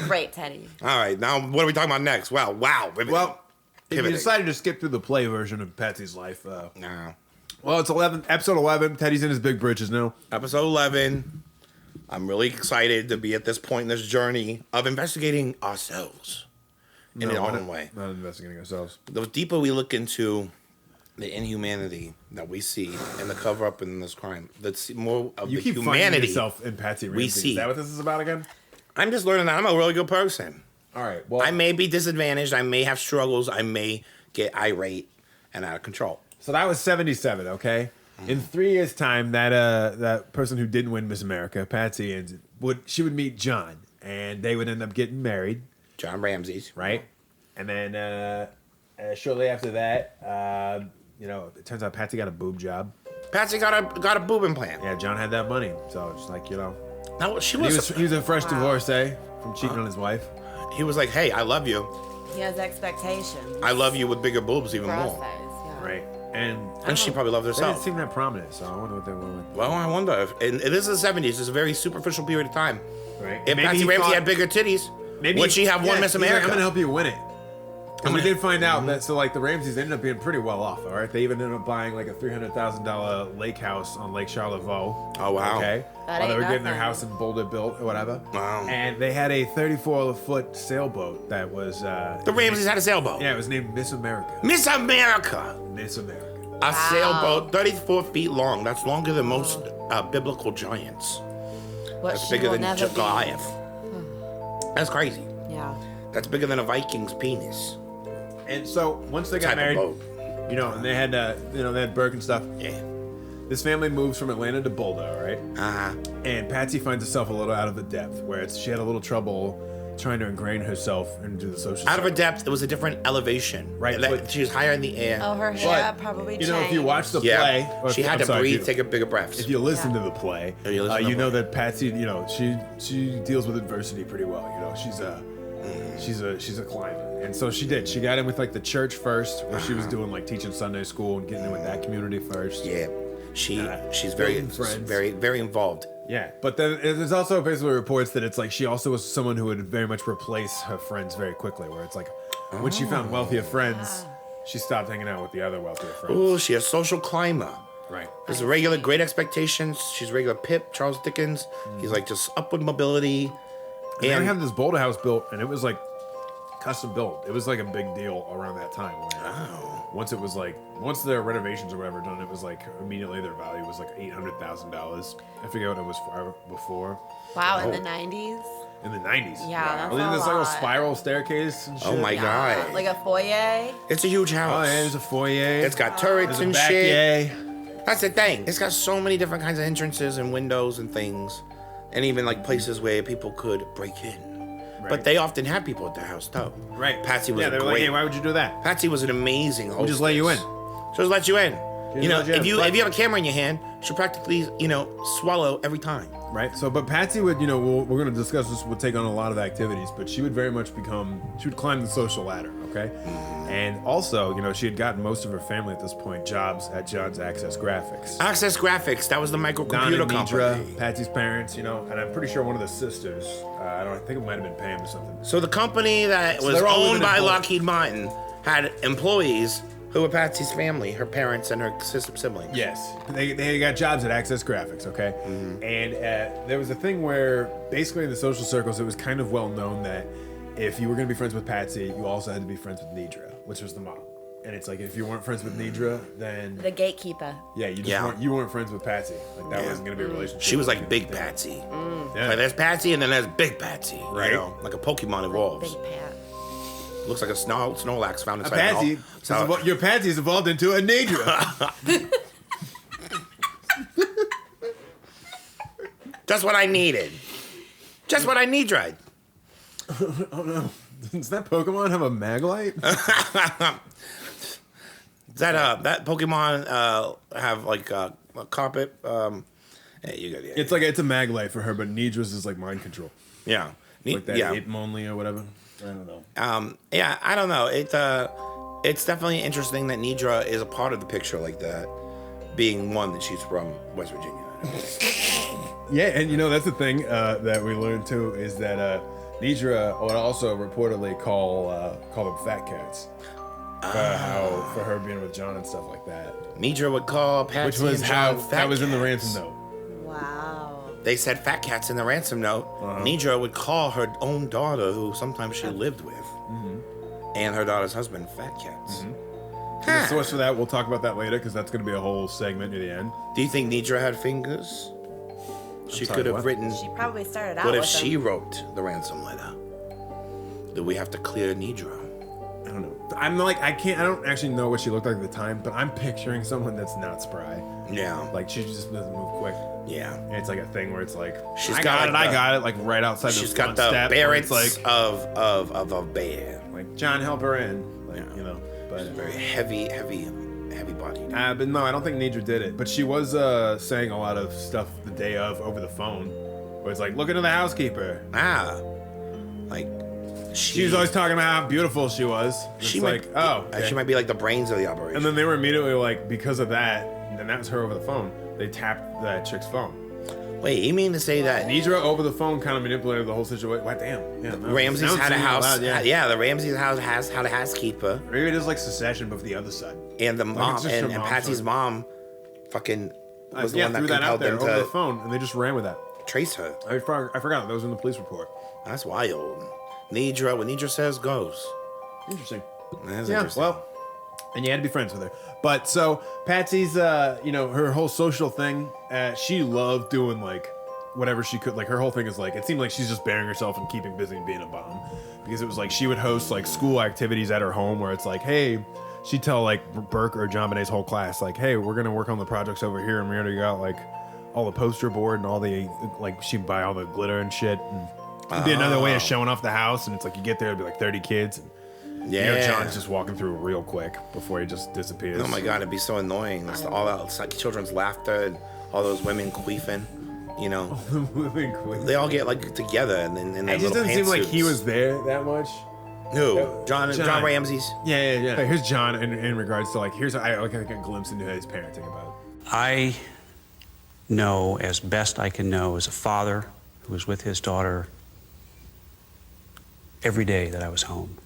Great, Teddy. All right, now what are we talking about next? Wow. Riveting. Well, if you Pivoting. decided to skip through the play version of Patsy's life, No. well, it's episode 11. Teddy's in his big britches now. Episode 11. I'm really excited to be at this point in this journey of investigating ourselves in our own way. Not investigating ourselves. The deeper we look into the inhumanity that we see and the cover up in this crime, that's more of You the keep finding humanity yourself in Patsy Ramsey. we see. Is that what this is about again? I'm just learning that I'm a really good person. All right. Well, I may be disadvantaged. I may have struggles. I may get irate and out of control. so that was 77. Okay. In 3 years' time, that person who didn't win Miss America, Patsy, she would meet John, and they would end up getting married, John Ramsey's. right? And then shortly after that, it turns out Patsy got a boob job. Patsy got a boob implant. Yeah, John had that money, so it's like Now she he was. was a fresh divorcee from cheating on his wife. He was like, "Hey, I love you. He has expectations. I love you with bigger boobs even Process, more." yeah. Right. And And she probably loved they didn't herself. seem that prominent, so I wonder what they were with. Well, I wonder if and it is the 70s. It's a very superficial period of time. Right. If Maybe Patsy he Ramsey thought- had bigger titties, Maybe would she have won Miss he's like, America? I'm gonna help you win it. And we did find out that the Ramseys ended up being pretty well off. All right, they even ended up buying like a $300,000 lake house on Lake Charlevoix. Oh, wow. Okay, That while they ain't were getting their nothing. house in Boulder built or whatever. Wow. And they had a 34-foot sailboat that was The Ramseys had a sailboat. yeah, it was named Miss America. Miss America. Miss America. A sailboat 34 feet long. That's longer than most biblical giants. What That's she bigger will than never be. Goliath. That's crazy. Yeah. That's bigger than a Viking's penis. And so once they got Type of married, boat. and they had they had Burke and stuff. Yeah. This family moves from Atlanta to Boulder, right? Uh-huh. And Patsy finds herself a little out of the depth, where she had a little trouble trying to ingrain herself into the social. Out of her circle. depth, it was a different elevation. Right, That- but- she was higher in the air. Oh, her hair But, probably you changed. know, if you watch the Yeah. play, or She if- had I'm to sorry, breathe, if take a bigger breaths. you listen to the play, If you listen to you the know play. that Patsy, she deals with adversity pretty well. She's a climber, and so she did. She got in with like the church first, where she was doing like teaching Sunday school and getting in with that community first. Yeah. She's building friends. very, very involved Yeah, but then there's also basically reports that it's like she also was someone who would very much replace her friends very quickly, where it's like when she found wealthier friends, she stopped hanging out with the other wealthier friends. Ooh, she a social climber. Right. There's a regular Great Expectations. She's regular Pip, Charles Dickens. He's like just upward mobility. And they had this Boulder house built, and it was like custom built. It was like a big deal around that time. Once it was like, once the renovations or whatever done, it was like immediately their value was like $800,000. I forget what it was for before. Wow, in the 90s? In the 90s. Yeah, that's Well, a this like a lot. spiral staircase and shit. Oh my god. Like a foyer? It's a huge house. Oh yeah, there's a foyer. It's got turrets There's a and back shit. yay. That's the thing. It's got so many different kinds of entrances and windows and things. And even like places where people could break in. Right. But they often had people at their house too. Right. Patsy was yeah, a they were great. like, hey, why would you do that? Patsy was an amazing host. We'll just let you in. She'll just let you in. You know, let you in. if you have a camera in your hand, she'll practically, swallow every time. Right. So, but Patsy would, we're going to discuss this, would take on a lot of activities, but she would very much she would climb the social ladder, okay? And also, she had gotten most of her family at this point jobs at John's Access Graphics. Access Graphics, that was the Don microcomputer and company. Nedra, Patsy's parents, and I'm pretty sure one of the sisters, I think it might have been Pam or something. So the company that was they're all owned living in by Boulder. Lockheed Martin had employees who were Patsy's family, her parents and her siblings. Yes, they got jobs at Access Graphics, okay? And there was a thing where basically in the social circles, it was kind of well known that if you were going to be friends with Patsy, you also had to be friends with Nedra, which was the mom. And it's like if you weren't friends with Nedra, then The gatekeeper. you weren't friends with Patsy. Like that wasn't going to be a relationship. She was like Big Patsy. Yeah. Like there's Patsy and then there's Big Patsy. Right. Like a Pokemon evolves. Big Pat. Looks like a Snorlax found A inside Patsy, your Patsy's evolved into a Nedra. Just what I needed. Just what I need, right? Oh no. Does that Pokemon have a Maglite? That Pokemon have like a carpet? Hey, you got the idea. It's a Maglite for her, but Nedra's is like mind control. Yeah. Like that yeah. Hitmonlee or whatever. I don't know. Yeah, I don't know. It's definitely interesting that Nedra is a part of the picture like that, being one that she's from West Virginia. Yeah, and that's the thing that we learned too is that Nedra would also reportedly call them fat cats for her being with John and stuff like that. Nedra would call Patsy Which was and how John fat that was in the cats. ransom note. Wow. They said fat cats in the ransom note. Nedra would call her own daughter, who sometimes she lived with, and her daughter's husband, fat cats. And the source for that, we'll talk about that later because that's going to be a whole segment near the end. Do you think Nedra had fingers? She sorry, could have what? written. She probably started out What if with she them. wrote the ransom letter? Do we have to clear Nedra? I don't know. I don't actually know what she looked like at the time, but I'm picturing someone that's not spry. Yeah. Like she just doesn't move quick. Yeah. And it's like a thing where it's like, She's I got got it, like I got it, like right outside the She's front got the step. where barracks it's like, of a bear. like, John, help her in. Like, but Very heavy body. But no, I don't think Nedra did it. But she was saying a lot of stuff the day of over the phone, where it's like, look into the housekeeper. Like She was always talking about how beautiful she was. It's She like, might, okay. she might be like the brains of the operation. And then they were immediately like, because of that, and that was her over the phone. They tapped that chick's phone. Wait, you mean to say that Nedra over the phone kind of manipulated the whole situation? What? Damn. Yeah, no, Ramsey's now I'm had a saying it out house? loud, Yeah, the Ramsey's house has had a housekeeper, Maybe it is like secession, but for the other side. and the mom it's just her and mom's Patsy's son. mom, fucking was the one that threw that out compelled there them over the to phone, and they just ran with that. trace her. I forgot that was in the police report. That's wild. Nedra, what Nedra says goes. Interesting. That's Yeah, interesting. well, and you had to be friends with her. But so Patsy's, her whole social thing, she loved doing like whatever she could. Like her whole thing is like, it seemed like she's just burying herself and keeping busy and being a bomb. Because it was like she would host like school activities at her home where it's like, hey, she'd tell like Burke or JonBenét's whole class, like, hey, we're gonna work on the projects over here, and we already got like all the poster board and all the like she'd buy all the glitter and shit. And it'd be another way of showing off the house, and it's like you get there, it'd be like 30 kids. And, Yeah. John's just walking through real quick before he just disappears. Oh my god, it'd be so annoying. It's all that, it's like children's laughter and all those women queefing. They all get like together and then It just doesn't seem like he was there that much. No, John Ramsey's. Yeah. Like, here's John in regards to like, I get a glimpse into his parenting about. I know as best I can know as a father who was with his daughter every day that I was home.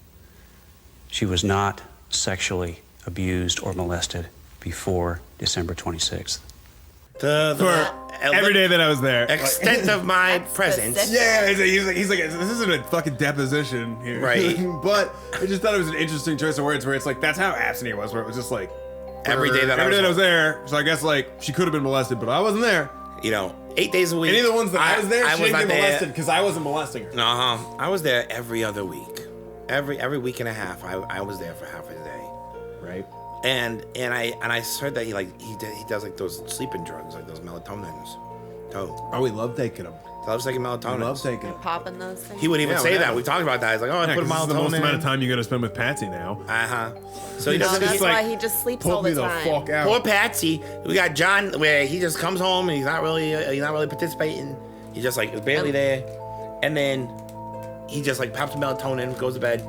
She was not sexually abused or molested before December 26th. Every day that I was there. Extent of my presence. Yeah, he's like, this isn't a fucking deposition here. Right. But I just thought it was an interesting choice of words where it's like, that's how absent he was, where it was just like, Every day that I was there. So I guess like, she could have been molested, but I wasn't there. 8 days a week. Any of the ones that I was there, she didn't get there. molested because I wasn't molesting her. I was there every other week. Every week and a half, I was there for half a day. Right. And I heard that he does like those sleeping drugs, like those melatonins. Oh, we love taking them. Loves taking melatonin. We love taking them. Popping those things. He would even say that. We talked about that. He's like, I put a this is the most melatonin amount of in. time you're gonna spend with Patsy now. So he doesn't. That's He's why like, he just sleeps pull all me the the time. fuck out. poor Patsy. We got John, where he just comes home and he's not really participating. He's just like barely there, and then he just like pops melatonin, goes to bed,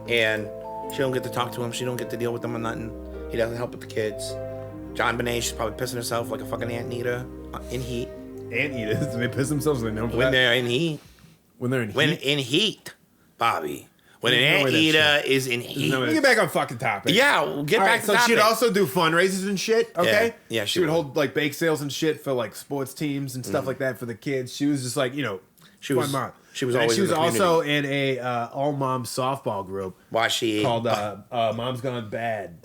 and she don't get to talk to him. She don't get to deal with him or nothing. He doesn't help with the kids. JonBenét, she's probably pissing herself like a fucking anteater in heat. Anteaters, they piss themselves when they know When they're in heat. When they're in heat. When in heat, Bobby. When an There's no way that's anteater true. is in heat. Let me get back on fucking topic. Yeah, we'll get All back right, to so topic. she'd also do fundraisers and shit, okay? Yeah, she would hold like bake sales and shit for like sports teams and stuff like that for the kids. She was just like, She fun was- mom. she was And always she in was the also in a all mom softball group Why she called Mom's Gone Bad.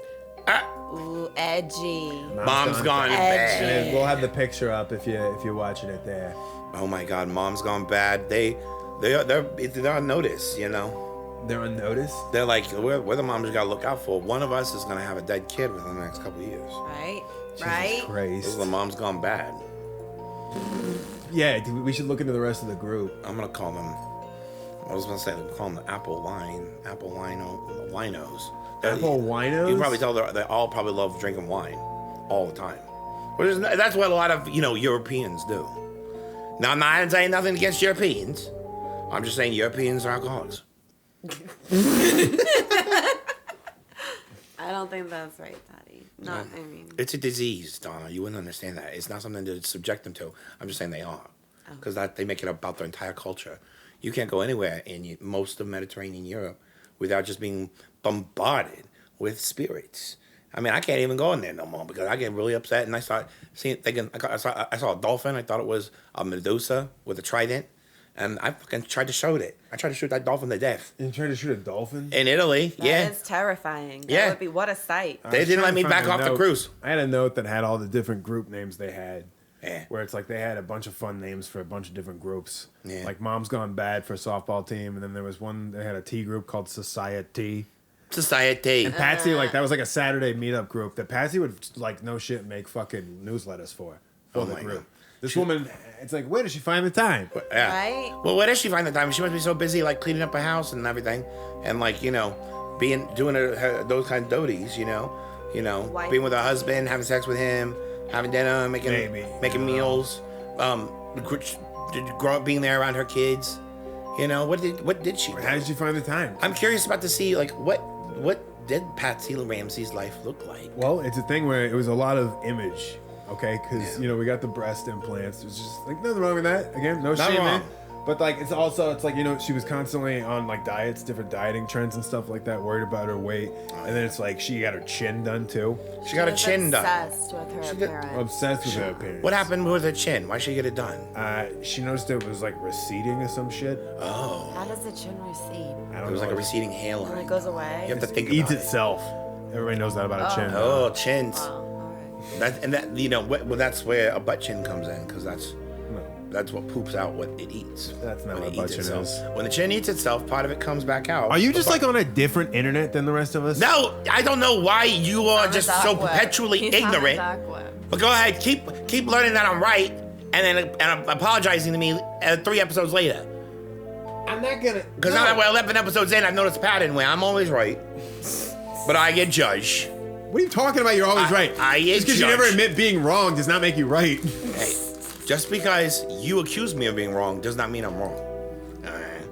Ooh, edgy. Mom's Gone Edgy. Bad. And we'll have the picture up if you're watching it there. Oh my God, Mom's Gone Bad. They're on notice, They're on notice. They're like, we're the moms you gotta look out for. One of us is gonna have a dead kid within the next couple of years. Right? Jesus Right? This is the Mom's Gone Bad. Yeah, dude, we should look into the rest of the group. I'm gonna call them. I was gonna say call them the Apple Winos. Apple Winos? You can probably tell they all probably love drinking wine all the time. That's what a lot of Europeans do. Now I'm not saying nothing against Europeans. I'm just saying Europeans are alcoholics. I don't think that's right, Patty. It's a disease, Donna. You wouldn't understand that. It's not something to subject them to. I'm just saying they are. Because they make it about their entire culture. You can't go anywhere in most of Mediterranean Europe without just being bombarded with spirits. I mean, I can't even go in there no more because I get really upset and I start thinking, I saw a dolphin. I thought it was a Medusa with a trident. And I fucking tried to shoot it. I tried to shoot that dolphin to death. You tried to shoot a dolphin? In Italy, yeah. That is terrifying. That Yeah. would be, what a sight. They didn't let me back off the cruise. I had a note that had all the different group names they had. Yeah. Where it's like they had a bunch of fun names for a bunch of different groups. Yeah. Like Mom's Gone Bad for a softball team, and then there was one they had a tea group called Society. Society. Patsy, like that was like a Saturday meetup group that Patsy would like no shit make fucking newsletters for Oh the my group. God. This woman, it's like, where does she find the time? Yeah. Right? Well, where does she find the time? She must be so busy, like cleaning up her house and everything, and like doing those kind of doties, Wife. being with her husband, having sex with him, having dinner, making meals, being there around her kids. What did she do? How did she find the time? I'm curious about to see like what did Patsy Ramsey's life look like? Well, it's a thing where it was a lot of image, okay? Because, we got the breast implants. There's just, like, nothing wrong with that. Again, no shame, wrong. man. But, like, it's like, she was constantly on, like, diets, different dieting trends and stuff like that, worried about her weight. And then it's like she got her chin done, too. She got her chin done. Obsessed with her appearance. Obsessed with her appearance. What happened with her chin? Why'd she get it done? She noticed it was, like, receding or some shit. Oh. How does the chin recede? I don't It was know. like a receding And hairline. it goes away? You have to think It about eats itself. Everybody knows that about a chin. Oh, chins. Oh, all right. That's where a butt chin comes in, because that's what poops out what it eats. That's not when what it butt eats chin itself. is. When the chin eats itself, part of it comes back out. Are you just, like, on a different internet than the rest of us? No, I don't know why you are On just the so dark web. perpetually He's on the ignorant. dark web. But go ahead, keep learning that I'm right, and apologizing to me 3 episodes later. I'm not gonna... Because now that we're 11 episodes in, I've noticed a pattern where I'm always right, but I get judged. What are you talking about? You're always right. I get Just because you judged. never admit being wrong does not make you right. Hey, just because you accuse me of being wrong does not mean I'm wrong. All right.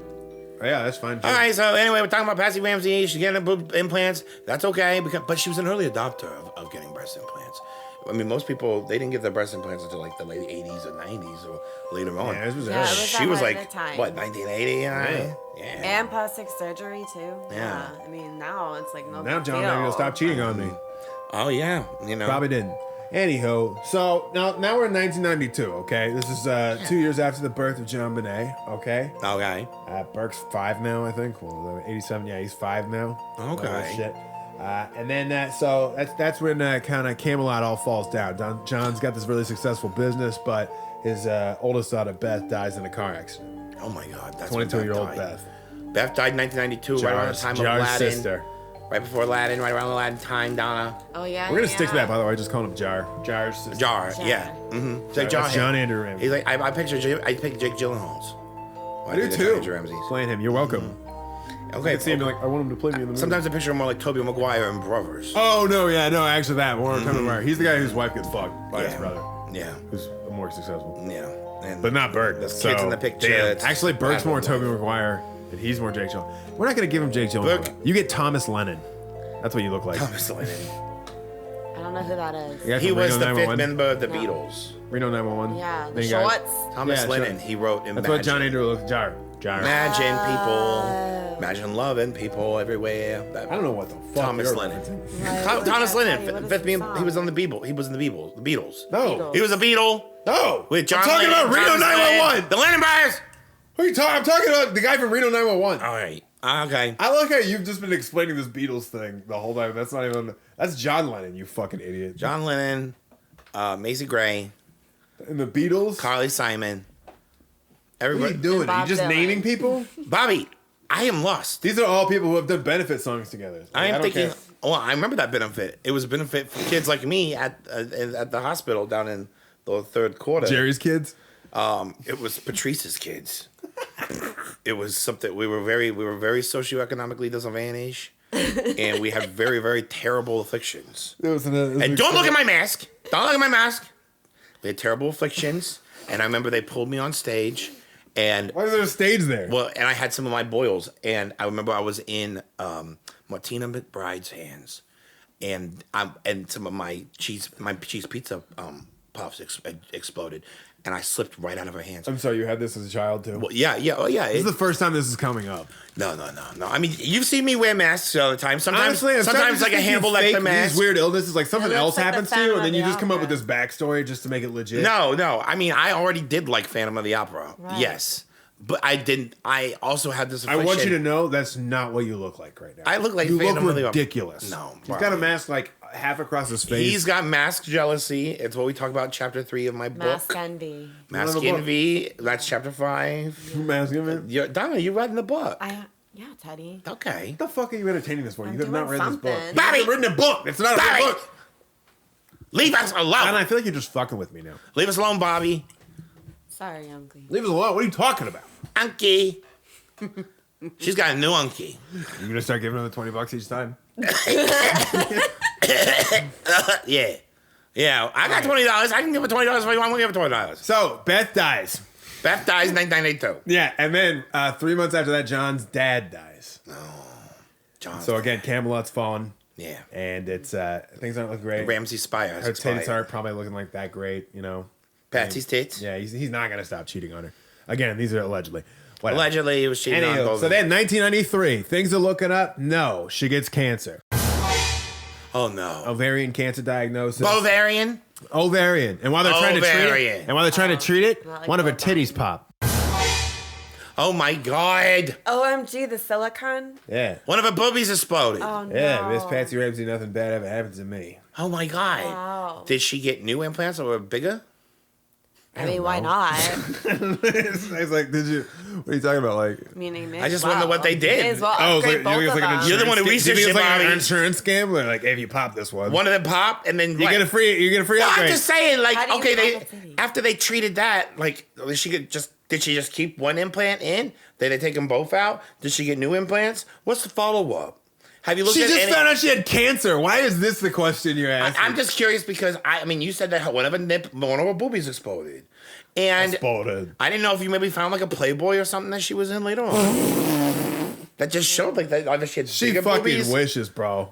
Oh, yeah, that's fine. All right, so anyway, we're talking about Patsy Ramsey. She's getting boob implants. That's okay, but she was an early adopter of getting breast implants. I mean, most people, they didn't get their breast implants until like the late 80s or 90s or later on. Yeah, it was Yeah, it was she that was right like, at the time. what, 1980? Yeah. And plastic surgery too. Yeah. I mean, now it's like no Now big John deal. Benét will stop cheating on me. Oh, yeah. You know. Probably didn't. Anywho, so now we're in 1992, okay? This is 2 years after the birth of JonBenét, okay? Okay. Burke's 5 now, I think. Well, 87, yeah, he's 5 now. Okay. Oh, shit. And then, so that's when kind of Camelot all falls down. John's got this really successful business, but his oldest daughter, Beth, dies in a car accident. Oh, my God. That's 22-year-old Beth. Beth died in 1992, right around the time of Jar's Aladdin. sister. Right before Aladdin, right around Aladdin time, Donna. Oh yeah. We're going to stick to that, by the way. Just calling him Jar. Jar's sister. Jar, yeah. Mm-hmm. It's like Jar. That's John Andrew Ramsey. He's like, I picked Jake Gyllenhaal's. I do too. Andrew Ramsey's. Playing him. You're welcome. Okay. I see him like, I want him to play me in the movie. Sometimes I picture him more like Tobey Maguire and Brothers. Oh, no, actually that. More Tobey Maguire. He's the guy whose wife gets fucked by his brother. Yeah. Who's more successful. Yeah. And But not Burke. There's kids in the picture. Damn. It's Actually, Burke's more admirable. Tobey Maguire, and he's more Jake Gyllenhaal. We're not going to give him Jake Gyllenhaal. Burke- You get Thomas Lennon. That's what you look like. Thomas Lennon. I don't know who that is. The guy He from was Reno the fifth 911. member of the Beatles. Reno 911. Yeah, the Then you got- shorts. Thomas Yeah, Lennon. sure. He wrote Imagine. That's what John Andrew looks Jar. Imagine people. Imagine loving people everywhere. I don't know what the fuck. Thomas you're Lennon. Right. Thomas What Lennon. is Fifth the member. He was on the Beatles. He was in the Beatles. The Beatles. No. He was a Beatle. No. With John I'm talking Lennon, about Reno Thomas 911. Lennon, the Lennon Brothers. Who are you talking? I'm talking about the guy from Reno 911. All right. Okay. I like how you've just been explaining this Beatles thing the whole time. That's not even. That's John Lennon, you fucking idiot. John Lennon, Macy Gray, And the Beatles? Carly Simon. What are Everybody. you doing? Are Bob you just Dylan. naming people? Bobby, I am lost. These are all people who have done benefit songs together. I am don't thinking. care. Well, I remember that benefit. It was a benefit for kids like me at the hospital down in the third quarter. Jerry's kids? It was Patrice's kids. It was something we were very socioeconomically disadvantaged, and we had very, very terrible afflictions. And don't look at my mask. Don't look at my mask. We had terrible afflictions, and I remember they pulled me on stage, and Why is there a stage there? well, and I had some of my boils, and I remember I was in Martina McBride's hands, and some of my cheese pizza puffs exploded, and I slipped right out of her hands. I'm sorry, you had this as a child too? Well, yeah, oh yeah. This is the first time this is coming up. No. I mean, you've seen me wear masks all the time. Sometimes, Honestly, I'm sometimes like a Hannibal Lecter mask. These weird illnesses, like something It looks else like the happens to you, Phantom and then of you the just come up with Opera. this backstory just to make it legit. No. I mean, I already did like Phantom of the Opera. Right. Yes, but I didn't. I also had this. I want you to know that's not what you look like right now. I look like you Phantom look of the Opera. ridiculous. No, he's bro. got a mask like half across his face. He's got mask jealousy. It's what we talk about in chapter 3 of my book. Mask envy. Mask Another book. envy. That's chapter 5. mask him. Donna, you read in the book. Yeah, Teddy. Okay. What the fuck are you entertaining this for? I'm You have not doing read this book. something. You haven't Bobby! written a book. It's not a Bobby! real book. Leave us And alone. I feel like you're just fucking with me now. Leave us alone, Bobby. Sorry, Uncle. Leave us alone. What are you talking about? Unky. She's got a new unky. You're gonna start giving her the $20 each time. Yeah. I got $20. I can give her $20 if you want. We'll give her $20. So Beth dies. Beth dies in 1982. Yeah, and then 3 months after that, John's dad dies. John. So again, Camelot's fallen, Yeah. and it's things aren't looking great. Ramsey Spire. Her tits aren't probably looking like that great, you know. Patsy's tits. Yeah, he's not gonna stop cheating on her. Again, these are allegedly. Whatever. Allegedly, he was cheating on Anywho, both. so then 1993, things are looking up. No, she gets cancer, Oh no. ovarian cancer diagnosis. Bovarian. Ovarian, and while they're trying to treat Ovarian. it, Not like one of her bovine. titties pop. Oh my God. OMG, the silicone? Yeah, One of her boobies exploded. Oh no. yeah, Miss Patsy Ramsey, nothing bad ever happens to me. Oh my God. Wow. Did she get new implants that were bigger? I mean, why not? It's like, did you? What are you talking about? Like, Meaning, I just wonder what they did. May as well oh, it's upgrade like, both it's of like an them. You're the one who insurance scam? researched Do you think it, it's like an Bobby. insurance scam? Where like, if you pop this one, One of them pop, and then you what? get a free No, I'm upgrade. just saying, like, How do you okay, pop a titty? after they treated that, like, did she just keep one implant in? Did they take them both out? Did she get new implants? What's the follow up? Have you looked She at just any? found out she had cancer. Why is this the question you're asking? I'm just curious because I mean, you said that one of her boobies exploded, and Exploded. I didn't know if you maybe found like a Playboy or something that she was in later on. That just showed like that either she had She bigger fucking boobies. wishes, bro.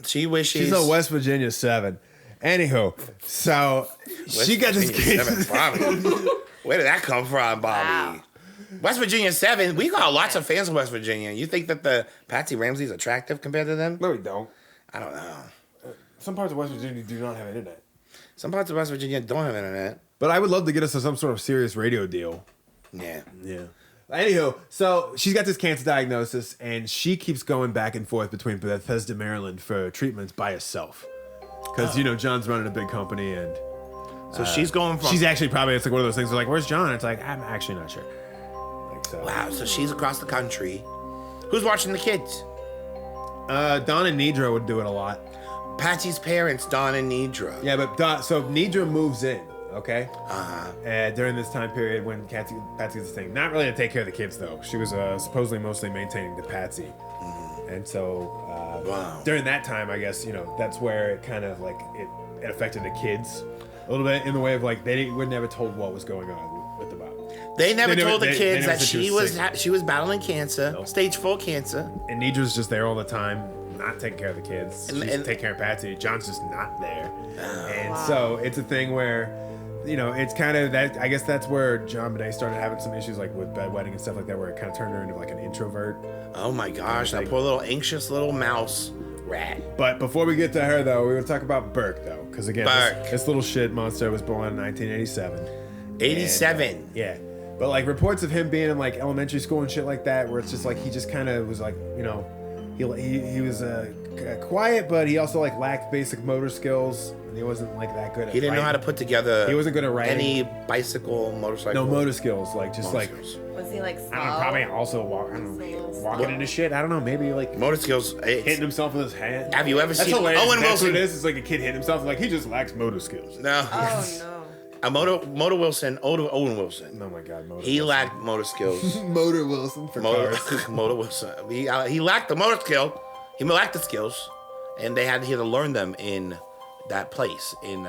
She wishes. She's a West Virginia 7. Anywho, so she got this Virginia kid. 7, Bobby. Where did that come from, Bobby? Wow. West Virginia 7. We got lots of fans of West Virginia. You think that the Patsy Ramsey is attractive compared to them? No, we don't. I don't know. Some parts of West Virginia do not have internet. Some parts of West Virginia don't have internet. But I would love to get us some sort of serious radio deal. Yeah. Yeah. Anywho, so she's got this cancer diagnosis, and she keeps going back and forth between Bethesda, Maryland for treatments by herself. Because, John's running a big company, and... So she's going from... She's actually probably, it's like one of those things where like, where's John? It's like, I'm actually not sure. Like, so. Wow, so she's across the country. Who's watching the kids? Don and Nedra would do it a lot. Patsy's parents, Don and Nedra. Yeah, but so Nedra moves in, okay? During this time period when Patsy's this thing. Not really to take care of the kids, though. She was supposedly mostly maintaining the Patsy. And so during that time, I guess, that's where it kind of like, it affected the kids a little bit in the way of like, they were never told what was going on with the mom. They never told the they kids never that said she was battling cancer, No. stage 4 cancer. And Nedra's just there all the time, not taking care of the kids. And- She's and- taking care of Patsy. John's just not there. So it's a thing where, it's kind of that. I guess that's where JonBenét started having some issues, like with bedwetting and stuff like that, where it kind of turned her into like an introvert. Oh my gosh, that poor little anxious little mouse rat. But before we get to her, though, we want to talk about Burke, though, because again, Burke. this little shit monster was born in 1987. 87. And, yeah. But like reports of him being in like elementary school and shit like that, where it's just like he just kind of was like, he was quiet, but he also like lacked basic motor skills, and he wasn't like that good at He didn't know how to put together He wasn't good at writing. any bicycle, motorcycle. No motor skills, like just motor like skills. Was he like slow? I don't know, probably also walking into shit. I don't know, maybe like Motor skills. hitting himself with his hand. Have you ever That's seen hilarious. Owen That's Wilson? what it is. It's like a kid hitting himself. Like he just lacks motor skills. No. Oh no. Motor Wilson, Owen Wilson. Oh my god, motor. He lacked motor skills. Motor Wilson for cars. Motor Wilson. He lacked the motor skill. He lacked the skills, and he had to learn them in that place in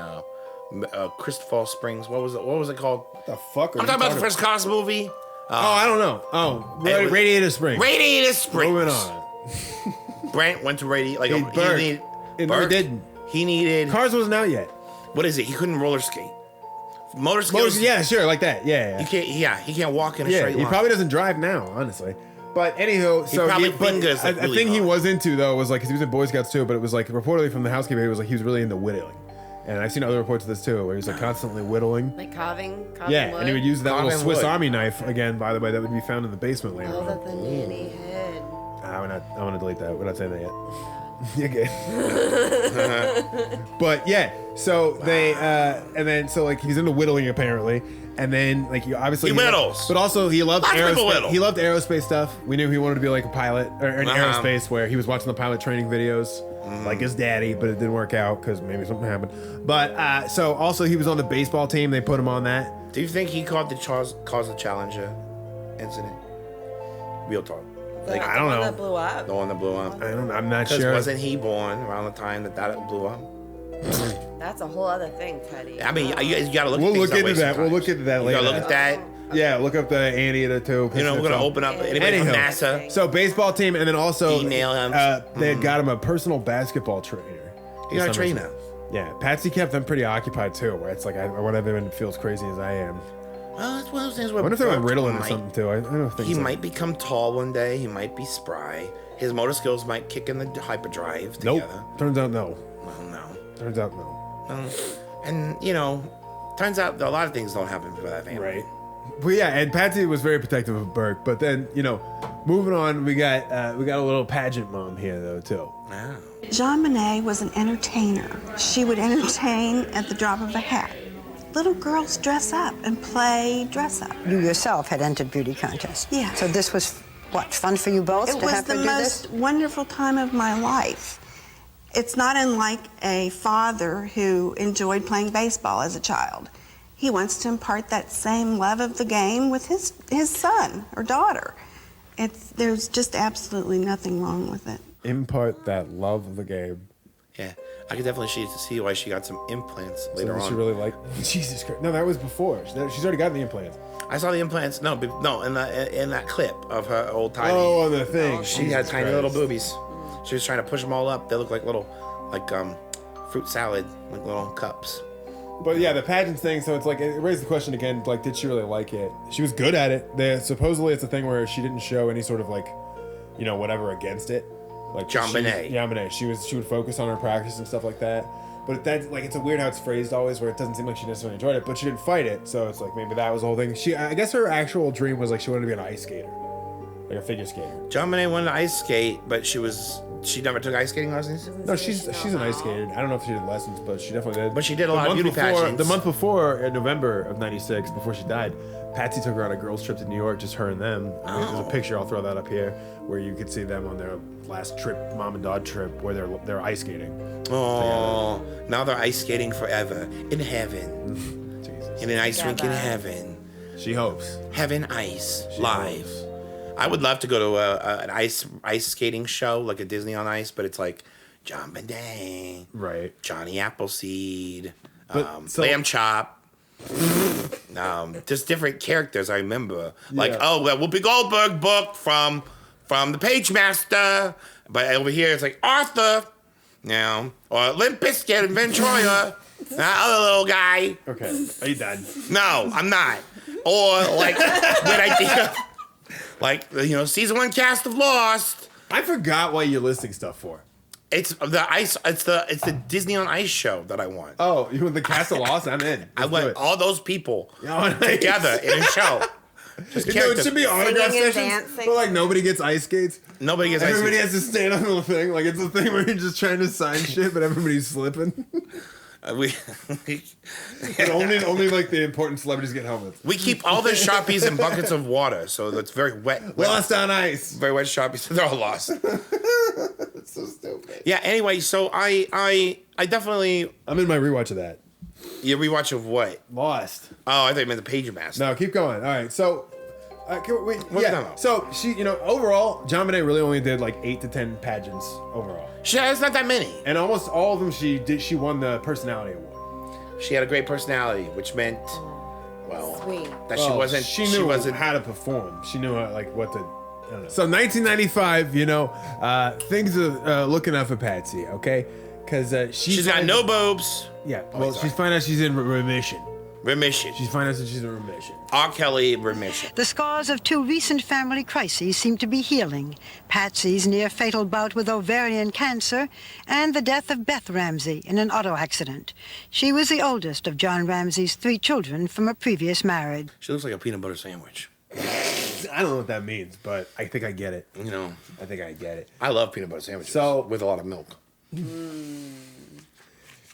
Christopher Springs. What was it called? What the fuck? I'm talking about the first Cars movie. I don't know. Oh, It was- Radiator Springs. Radiator Springs. Moving on. Brent went to Radiator. Like Hey, Burke. Burke, He didn't. He needed. Cars wasn't out yet. What is it? He couldn't roller skate. Motor skills. Yeah, sure, like that. Yeah, He can't. Yeah, he can't walk in a yeah. straight He line. probably doesn't drive now, honestly. But anywho, so probably but fingers like a really thing he hard. was into though was like 'cause he was in Boy Scouts too, but it was like reportedly from the housekeeper he was really into whittling, and I've seen other reports of this too where he was like constantly whittling. Like carving Yeah, wood? and he would use that little Carving Swiss wood. Army knife again, by the way, that would be found in the basement later Oh, on. that the nanny hid. I want to delete that. We're not saying that yet. You're good. But yeah, so they and then so like he's into whittling apparently, and then like obviously He whittles. but also he loved Lots of people aerospace. whittle. He loved aerospace stuff. We knew he wanted to be like a pilot or in Uh-huh. aerospace, where he was watching the pilot training videos like his daddy, but it didn't work out because maybe something happened. But so also he was on the baseball team. They put him on that. Do you think he caught the cause the Challenger incident? Real talk. Like I don't The one know. that blew up. the one that blew up. I don't. I'm not Because sure. wasn't he born around the time that blew up? That's a whole other thing, Teddy. I mean, you gotta look. We'll at things look that into way that. We'll sometimes. look into that You later. gotta look at that. Yeah, look up the Annie the two. You know, we're gonna open up anybody from Anyhow, NASA. So baseball team, and then also Email him. They got him a personal basketball trainer. You got a For some reason. trainer. Yeah, Patsy kept them pretty occupied too. Where it's like when everyone feels crazy as I am. Well, it's one of those things where I wonder if they went Burke Ritalin or might- something too. I don't think He so. might become tall one day. He might be spry. His motor skills might kick in the hyperdrive Nope. together. Turns out no. Well, no. Turns out no. And turns out a lot of things don't happen for that family. Right. But yeah, and Patsy was very protective of Burke. But then moving on, we got a little pageant mom here though too. Wow. JonBenét was an entertainer. She would entertain at the drop of a hat. Little girls dress up and play dress up. You yourself had entered beauty contests. Yeah. So this was, what, fun for you both It to was have the her do most this? wonderful time of my life. It's not unlike a father who enjoyed playing baseball as a child. He wants to impart that same love of the game with his son or daughter. There's just absolutely nothing wrong with it. Impart that love of the game. Yeah, I could definitely see why she got some implants later So on. she really liked. Jesus Christ! No, that was before. She's already gotten the implants. I saw the implants. No, in that clip of her old tiny. Oh, on the thing. She had tiny little boobies. She was trying to push them all up. They look like little, fruit salad, like little cups. But yeah, the pageant thing. So it's like it raised the question again. Like, did she really like it? She was good at it. Supposedly it's a thing where she didn't show any sort of like, whatever against it. Like JonBenét. JonBenét. She would focus on her practice and stuff like that. But that, like, it's a weird how it's phrased always, where it doesn't seem like she necessarily enjoyed it, but she didn't fight it. So it's like maybe that was the whole thing. I guess her actual dream was like she wanted to be an ice skater, like a figure skater. JonBenét wanted to ice skate, but she never took ice skating lessons. No, she's an ice skater. I don't know if she did lessons, but she definitely did. But she did a lot of beauty pageants. The month before, in November of '96, before she died, Patsy took her on a girls' trip to New York, just her and them. There's a picture, I'll throw that up here, where you could see them on their last trip, mom and dad trip, where they're ice skating. Oh, now they're ice skating forever in heaven. Jesus. In an ice rink in heaven. She hopes. Heaven Ice live. I would love to go to an ice skating show, like a Disney on Ice, but it's like JonBenét, right? Johnny Appleseed, Lamb Chop. Just different characters I remember. Like, Whoopi Goldberg book from the Pagemaster. But over here it's like Arthur, or Limp Bizkit and Ventura. That other little guy. Okay. Are you done? No, I'm not. Or like when I think of season 1 cast of Lost. I forgot what you're listing stuff for. It's the Disney on Ice show that I want. Oh, you want the cast of Lost? I'm in. I want all those people together in a show. It should be autograph sessions, dancing. but like nobody gets ice skates. Nobody gets Everybody ice has skates. to stand on the thing. Like it's a thing where you're just trying to sign shit, but everybody's slipping. But only like the important celebrities get helmets. We keep all the Sharpies in buckets of water, so it's very wet. Lost on ice. Very wet Sharpies, so they're all lost. That's so stupid. Yeah. Anyway, so I definitely. I'm in my rewatch of that. Your rewatch of what? Lost. Oh, I thought you meant the Pagemaster. No, keep going. All right, so. No. So she, overall, JonBenét really only did like 8 to 10 pageants overall. It's not that many. And almost all of them she won the personality award. She had a great personality, which meant, Sweet. that she wasn't. She knew how to perform. She knew what to. I don't know. So 1995, things are looking up for Patsy, okay? Because she's got no boobs. Yeah. Well, she's finding out she's in remission. She's finding out that she's in remission. R. Kelley remission. The scars of 2 recent family crises seem to be healing. Patsy's near-fatal bout with ovarian cancer and the death of Beth Ramsey in an auto accident. She was the oldest of John Ramsey's 3 children from a previous marriage. She looks like a peanut butter sandwich. I don't know what that means, but I think I get it. I think I get it. I love peanut butter sandwiches. With a lot of milk.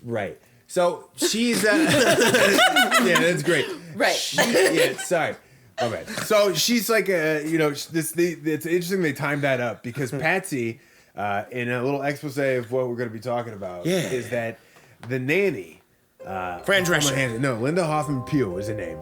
Right. So she's yeah, that's great. Right. Sorry. All right. So she's like it's interesting they timed that up because Patsy, in a little expose of what we're going to be talking about, is that the nanny, Fran Drescher. No, Linda Hoffman Pugh is her name.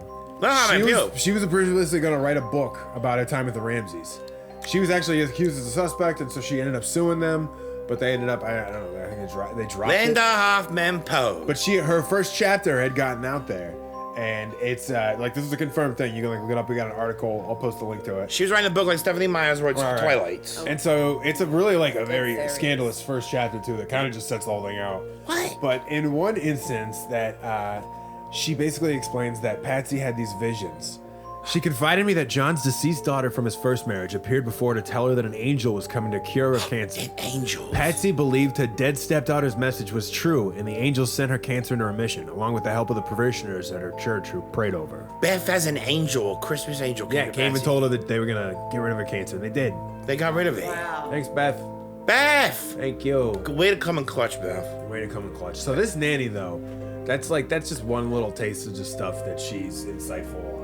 She was originally going to write a book about her time with the Ramseys. She was actually accused as a suspect, and so she ended up suing them. But they ended up, I don't know, I think they dropped Linda it. Hoffman Poe. But her first chapter had gotten out there. And it's, this is a confirmed thing. You can look it up. We got an article. I'll post a link to it. She was writing a book like Stephanie Meyer's wrote Twilight. And so it's a really a very scandalous first chapter, too, that kind of just sets the whole thing out. What? But in one instance that she basically explains that Patsy had these visions. She confided in me that John's deceased daughter from his first marriage appeared before to tell her that an angel was coming to cure her cancer. An angel. Patsy believed her dead stepdaughter's message was true, and the angels sent her cancer into remission, along with the help of the parishioners at her church who prayed over her. Beth as an angel, Christmas angel. Came and told her that they were gonna get rid of her cancer, and they did. They got rid of it. Wow. Thanks, Beth. Beth! Thank you. Way to come in clutch, Beth. Way to come in clutch. So this nanny, though, that's just one little taste of just stuff that she's insightful on.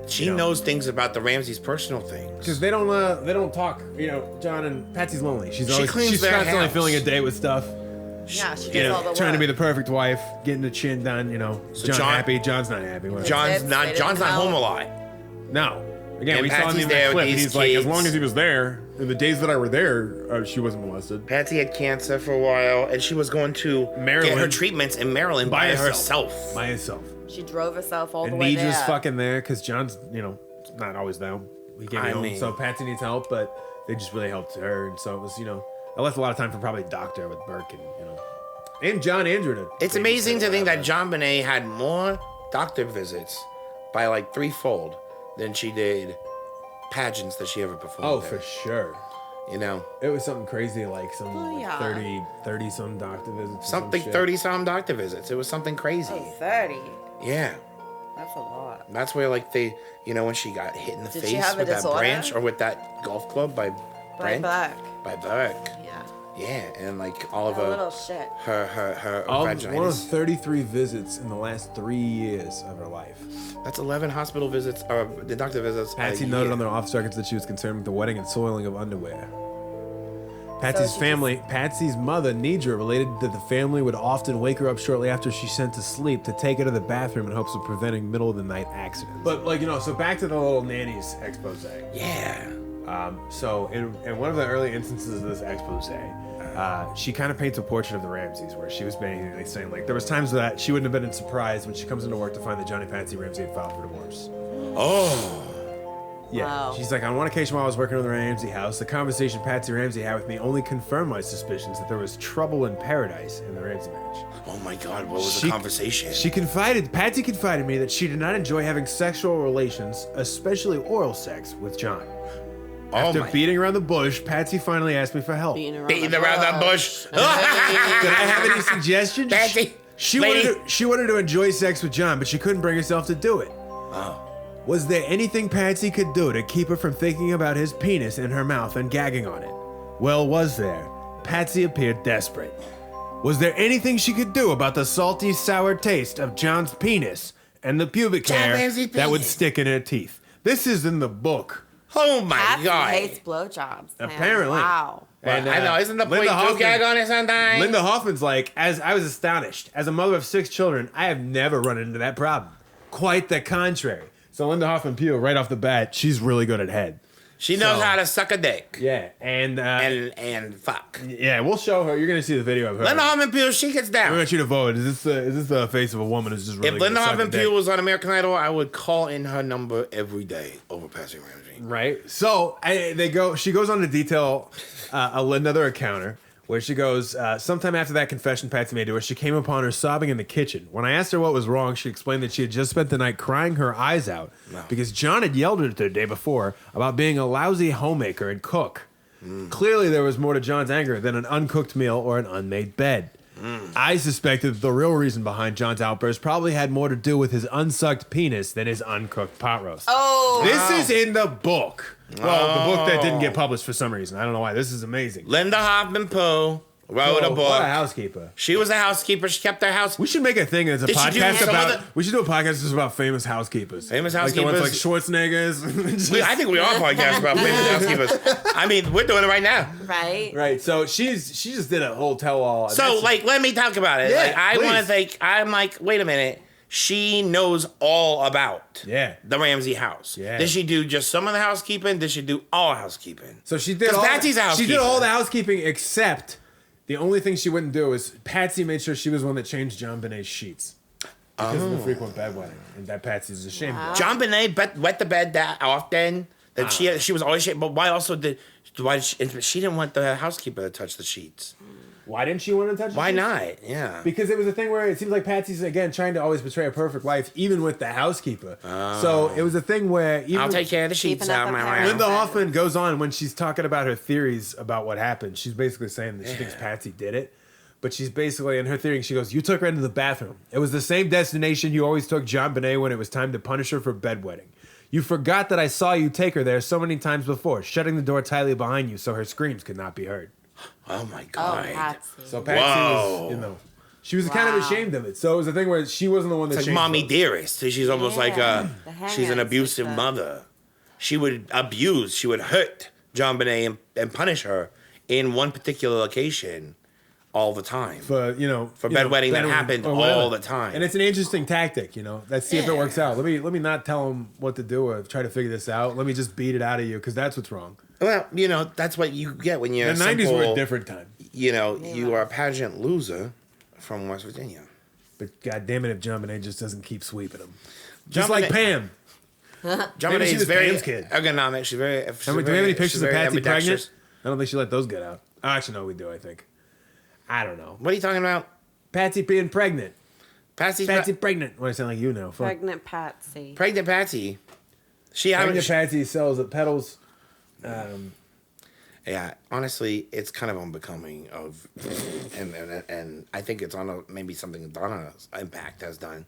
She knows things about the Ramseys' personal things. Because they don't talk. John and Patsy's lonely. She's constantly house. filling a day with stuff. Yeah, she does all the work. Trying to be the perfect wife, getting the chin done. So John happy. John's not happy. Whatever. John's not home a lot. No. Again, And we Patsy's saw him in there that with clip. these He's like, as kids. long as he was there, in the days that I were there, she wasn't molested. Patsy had cancer for a while, and she was going to Maryland. get her treatments in Maryland by herself. By herself. She drove herself all the And way Neej there. was fucking there because John's, not always down. He came home, so Patsy needs help, but they just really helped her, and so it was, I left a lot of time for probably doctor with Burke and And John Andrew. It's amazing to think that JonBenét had more doctor visits by like threefold than she did pageants that she ever performed. Oh, in. for sure. You know, it was something crazy, like some yeah. 30 some doctor visits. Something 30 some doctor visits. It was something crazy. Oh, 30. Yeah. That's a lot. That's where like they, you know, when she got hit in the Did she face have a with that disorder? branch or with that golf club by Brent. Burke. By Burke. Yeah. Yeah, and like all of A her little shit. her One of vaginas. 33 visits in the last 3 years of her life. That's 11 hospital visits, or the doctor visits. Patsy noted on their office records that she was concerned with the wetting and soiling of underwear. Patsy's mother, Nedra, related that the family would often wake her up shortly after she sent to sleep to take her to the bathroom in hopes of preventing middle of the night accidents. But so back to the little nanny's expose. Yeah. So in one of the early instances of this expose, she kind of paints a portrait of the Ramseys where she was basically saying like there was times that she wouldn't have been surprised when she comes into work to find that Johnny Patsy Ramsey had filed for divorce. Oh. Yeah, Wow. She's like, on one occasion while I was working in the Ramsey house, the conversation Patsy Ramsey had with me only confirmed my suspicions that there was trouble in paradise in the Ramsey marriage. Oh my God, what was the conversation? Patsy confided me that she did not enjoy having sexual relations, especially oral sex, with John. After beating around the bush, Patsy finally asked me for help. Beating around the bush. Did I have any suggestions? Patsy, she wanted to enjoy sex with John, but she couldn't bring herself to do it. Oh. Was there anything Patsy could do to keep her from thinking about his penis in her mouth and gagging on it? Well, was there? Patsy appeared desperate. Was there anything she could do about the salty, sour taste of John's penis and the pubic hair that would stick in her teeth? This is in the book. Oh my Patsy God. hates blowjobs. man. Apparently. Wow. And, I know, isn't the point to gag on it sometimes? Linda Hoffman's like, as I was astonished. As a mother of 6 children, I have never run into that problem. Quite the contrary. So Linda Hoffman Pugh, right off the bat, she's really good at head. She knows how to suck a dick. Yeah, and fuck. Yeah, we'll show her. You're gonna see the video of her. Linda Hoffman Pugh, she gets down. I want you to vote. Is this the face of a woman who's just really? If Linda Hoffman Pugh was on American Idol, I would call in her number every day over Patsy Ramsey. Right. So she goes on to detail another encounter where she goes, sometime after that confession Patsy made to her, she came upon her sobbing in the kitchen. When I asked her what was wrong, she explained that she had just spent the night crying her eyes out because John had yelled at her the day before about being a lousy homemaker and cook. Clearly, there was more to John's anger than an uncooked meal or an unmade bed. I suspected that the real reason behind John's outburst probably had more to do with his unsucked penis than his uncooked pot roast. Oh. This is in the book. Well, the book that didn't get published for some reason. I don't know why. This is amazing. Linda Hoffman Pugh wrote a book. What a housekeeper. She was a housekeeper. She kept their house. We should make a thing as a podcast about. We should do a podcast just about famous housekeepers. Famous like housekeepers. The ones like Schwarzenegger's. I think we are podcasts about famous housekeepers. I mean, we're doing it right now. Right. Right. So she just did a whole tell-all. So let me talk about it. Yeah, like, I want to think. I'm like, wait a minute. She knows all about the Ramsey house. Yeah. Did she do just some of the housekeeping? Did she do all housekeeping? So she did. Patsy's a housekeeper. She did all the housekeeping except the only thing she wouldn't do is Patsy made sure she was the one that changed JonBenét's sheets because of the frequent bedwetting, and that Patsy's ashamed of. JonBenét wet the bed that often. That she was always ashamed. But why she didn't want the housekeeper to touch the sheets? Why didn't she want to touch? Why not? Yeah. Because it was a thing where it seems like Patsy's again trying to always portray a perfect wife, even with the housekeeper. So it was a thing where I'll take care of the sheets out of my room. Linda Hoffman goes on when she's talking about her theories about what happened. She's basically saying that she thinks Patsy did it, but she's basically in her theory. She goes, "You took her into the bathroom. It was the same destination you always took JonBenét when it was time to punish her for bedwetting. You forgot that I saw you take her there so many times before, shutting the door tightly behind you so her screams could not be heard." Oh my God. Oh, Patsy. So Patsy was, she was kind of ashamed of it. So it was a thing where she wasn't the one that changed. It's like mommy dearest. She's almost like she's an abusive mother. She would abuse, she would hurt JonBenét and punish her in one particular location all the time. For bedwetting that happened all the time. And it's an interesting tactic, Let's see if it works out. Let me not tell him what to do or try to figure this out. Let me just beat it out of you because that's what's wrong. Well, that's what you get when you're the 90s were a different time. You are a pageant loser from West Virginia. But God damn it if JonBenét just doesn't keep sweeping them. Just like Pam. JonBenét is very ergonomic. She's very. Do we have any pictures of Patsy pregnant? I don't think she let those get out. Oh, actually, no, we do, I think. I don't know. What are you talking about? Patsy being pregnant. Patsy pregnant. What I sound like you know. Fuck. Pregnant Patsy. Pregnant Patsy. Pregnant Patsy sells at pedals. Yeah, honestly, it's kind of unbecoming of, and I think it's on maybe something Donna's Impact has done.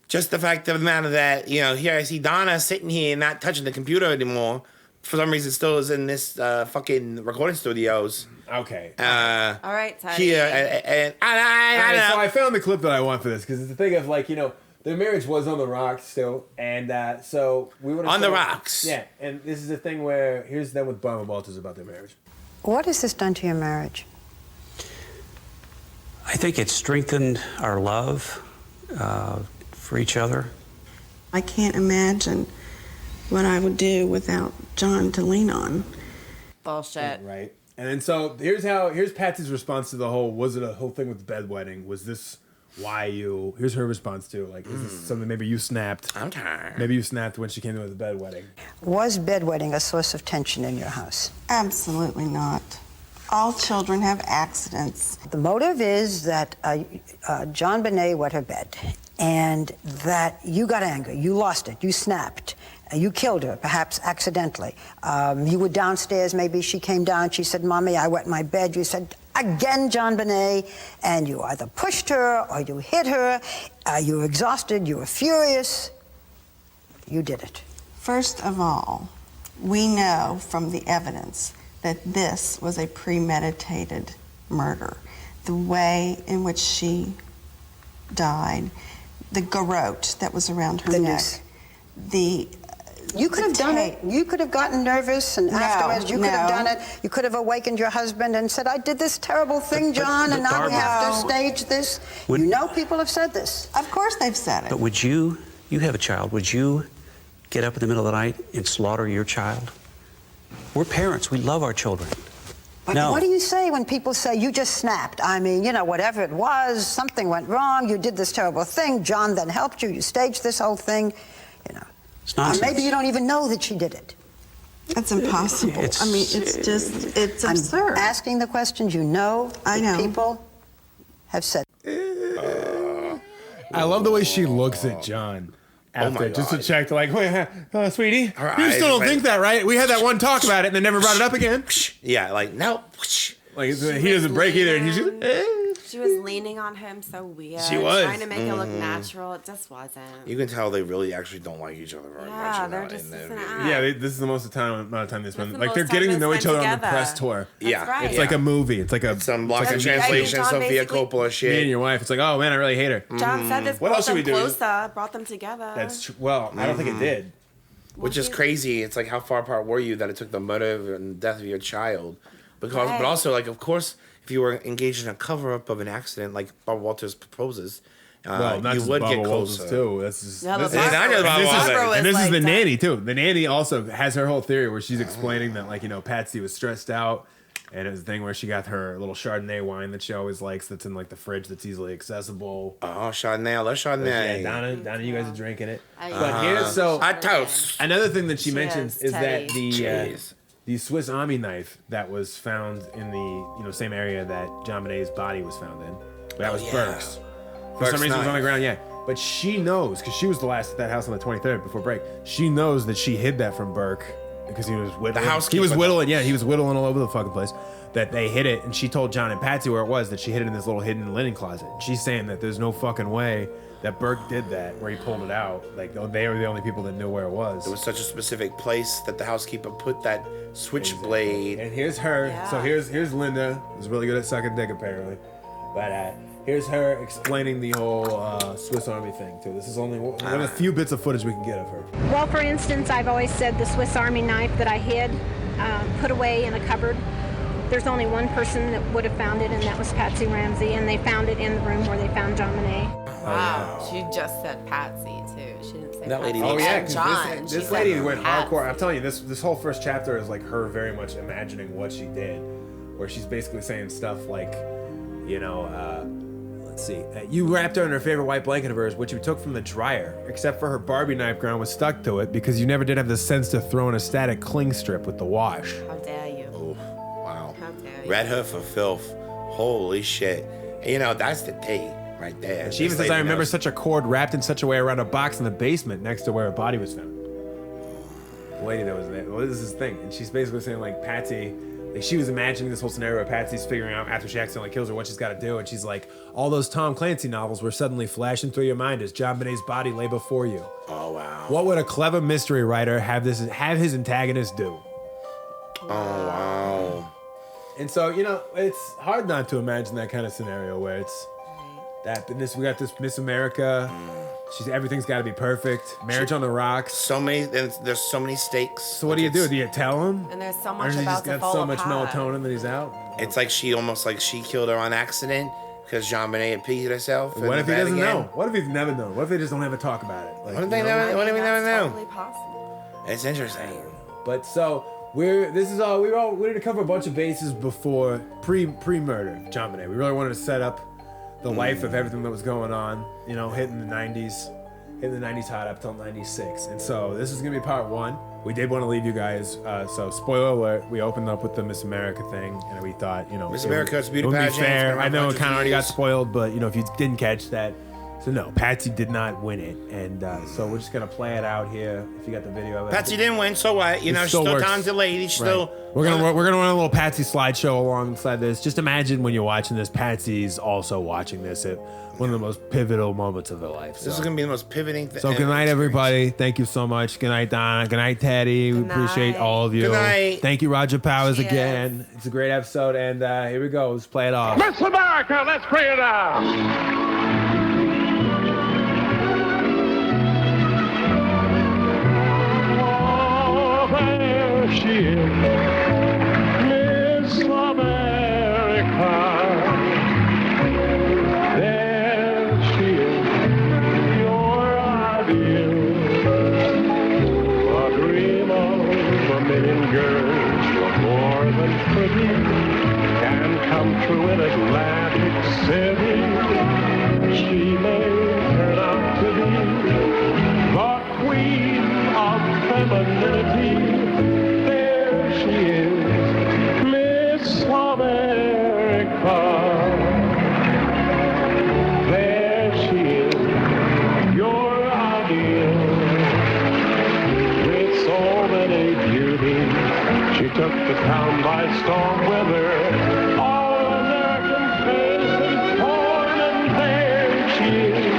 Just the fact of the matter that, you know, here I see Donna sitting here not touching the computer anymore. For some reason, still is in this fucking recording studios. Okay. All right, Titty. Here, and I know. So I found the clip that I want for this because it's the thing of like, you know, their marriage was on the rocks still, and so we would on the rocks. Yeah, and this is the thing where here's them with By My Bethesda about their marriage. What has this done to your marriage? I think it strengthened our love for each other. I can't imagine what I would do without John to lean on. Bullshit. Right. And then so here's Patsy's response to the whole, was it a whole thing with the bedwetting? Was this why you, here's her response to, like, is this something maybe you snapped? I'm tired. Maybe you snapped when she came in with the bedwetting. Was bedwetting a source of tension in your house? Absolutely not. All children have accidents. The motive is that JonBenét wet her bed, and that you got angry, you lost it, you snapped, you killed her, perhaps accidentally. You were downstairs, maybe she came down, she said, "Mommy, I wet my bed." You said, "Again, JonBenét," and you either pushed her or you hit her. You were exhausted, you were furious. You did it. First of all, we know from the evidence that this was a premeditated murder. The way in which she died, the garrote that was around her neck, you could have done it. You could have gotten nervous, and afterwards you could have done it. You could have awakened your husband and said, "I did this terrible thing, John, and now we have to stage this." You know people have said this. Of course they've said it. But would you have a child, would you get up in the middle of the night and slaughter your child? We're parents. We love our children. But no. What do you say when people say you just snapped? I mean, you know, whatever it was, something went wrong, you did this terrible thing, John then helped you, you staged this whole thing, you know. It's nonsense. Maybe you don't even know that she did it. It's impossible. It's absurd. I'm asking the questions you know. I know. People have said. I love the way she looks at John. After, just to check, like, wait, sweetie, you still don't think that, right? We had that one talk about it and then never brought it up again. Yeah, like, no. Like, he doesn't break either. And he's just, She was leaning on him so weird. She was. Trying to make it look natural. It just wasn't. You can tell they really actually don't like each other very much. Yeah, they're just an act. yeah, this is the most amount of time they spend. the Like, they're most getting to time know they each other spend on the press tour. That's Yeah, right. It's like a movie. It's like a some lost in like translation, John Sophia basically- Coppola shit. me and your wife. It's like, oh man, I really hate her. John said this What brought else should them we do? closer, brought them together. That's true. Well, I don't think it did. Which is crazy. It's like, how far apart were you that it took the murder and death of your child? Because, Right. but also, like, of course, if you were engaged in a cover-up of an accident, like Barbara Walters proposes, Well, not you just would Barbara get Walters, closer. too. This is Yeah, this but is- Barbara- and this is Barbara the- was and this is like the that. nanny too. The nanny also has her whole theory where she's explaining that, like, you know, Patsy was stressed out, and it was a thing where she got her little Chardonnay wine that she always likes, that's in like the fridge, that's easily accessible. Oh, Chardonnay. I love Chardonnay. Yeah, Donna, you guys are drinking it. I But love here's so Hot toast. another thing that she Cheers, mentions is that Teddy. Cheers. the Swiss Army knife that was found in the same area that JonBenét's body was found in. That was yeah. Burke's. For Burke's some reason, it was on the knife. ground. Yeah, but she knows because she was the last at that house on the 23rd before break. She knows that she hid that from Burke because he was whittling. He housekeeper, was whittling. Yeah, he was whittling all over the fucking place. That they hid it, and she told John and Patsy where it was. That she hid it in this little hidden linen closet. She's saying that there's no fucking way that Burke did that, where he pulled it out. Like, they were the only people that knew where it was. It was such a specific place that the housekeeper put that switchblade. And here's her. Yeah. So here's Linda, who's really good at sucking dick apparently. But here's her explaining the whole Swiss Army thing too. This is only one of the few bits of footage we can get of her. Well, for instance, I've always said the Swiss Army knife that I hid, put away in a cupboard. There's only one person that would have found it, and that was Patsy Ramsey, and they found it in the room where they found JonBenét. Wow. She just said Patsy, too. She didn't say That lady Patsy. looks Oh yeah, And John. because She this said lady went Patsy. hardcore. I'm telling you, this whole first chapter is like her very much imagining what she did, where she's basically saying stuff like, let's see, you wrapped her in her favorite white blanket of hers, which you took from the dryer, except for her Barbie knife ground was stuck to it because you never did have the sense to throw in a static cling strip with the wash. How dare you? Oh, wow. How dare you? Read her for filth. Holy shit. You know, that's the tea right there. She even says, I remember such a cord wrapped in such a way around a box in the basement next to where a body was found. The lady that was there. Well, this is his thing. And she's basically saying, like, Patsy, like, she was imagining this whole scenario where Patsy's figuring out after she accidentally kills her what she's got to do. And she's like, all those Tom Clancy novels were suddenly flashing through your mind as JonBenét's body lay before you. Oh, wow. What would a clever mystery writer have his antagonist do? Oh, wow. And so, you know, it's hard not to imagine that kind of scenario where it's that. And we got this Miss America. Everything's got to be perfect. Marriage on the rocks. There's so many stakes. So what do? Do you tell him? And there's so Or much has he about just to got fall so much apart. melatonin that he's out? It's like she killed her on accident because JonBenét had peed herself. What if he doesn't know? What if he's never known? What if they just don't ever talk about it? Like, What if we never know? Totally possible. It's interesting. But so we're ready to cover a bunch of bases before pre-murder JonBenét. We really wanted to set up the life of everything that was going on, you know, hitting the 90s hot up till 96. And so this is gonna be part one. We did want to leave you guys, so spoiler alert, we opened up with the Miss America thing, and we thought, you know, Miss America's beauty it would be pageant. fair. I know it kind of already got views. spoiled, but you know, if you didn't catch that, so no, Patsy did not win it, and so we're just gonna play it out here. If you got the video of it, Patsy didn't win, so what? You know, she's still talented lady. She's still. We're gonna run a little Patsy slideshow alongside this. Just imagine when you're watching this, Patsy's also watching this at one of the most pivotal moments of her life. This is gonna be the most pivoting thing. So good night, everybody. Thank you so much. Good night, Donna. Good night, Teddy. We appreciate all of you. Good night. Thank you, Roger Powers, Cheers. again. It's a great episode, and here we go. Let's play it off. Miss America, let's bring it out. There she is, Miss America. There she is, your ideal. A dream of a million girls, but more than pretty, can come true in Atlantic City. She may turn out to be the queen of femininity. There she is, Miss America. There she is, your ideal. With so many beauties, she took the town by storm with her. All American faces torn, and there she is.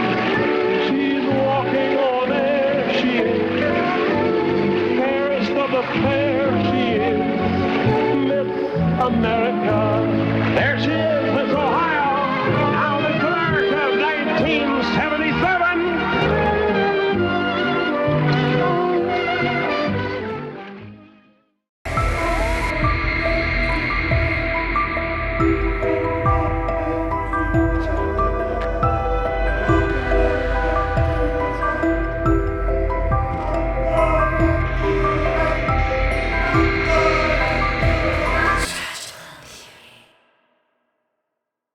She's walking on air, she is. Fairest of the fair, she is. Miss America, there she is.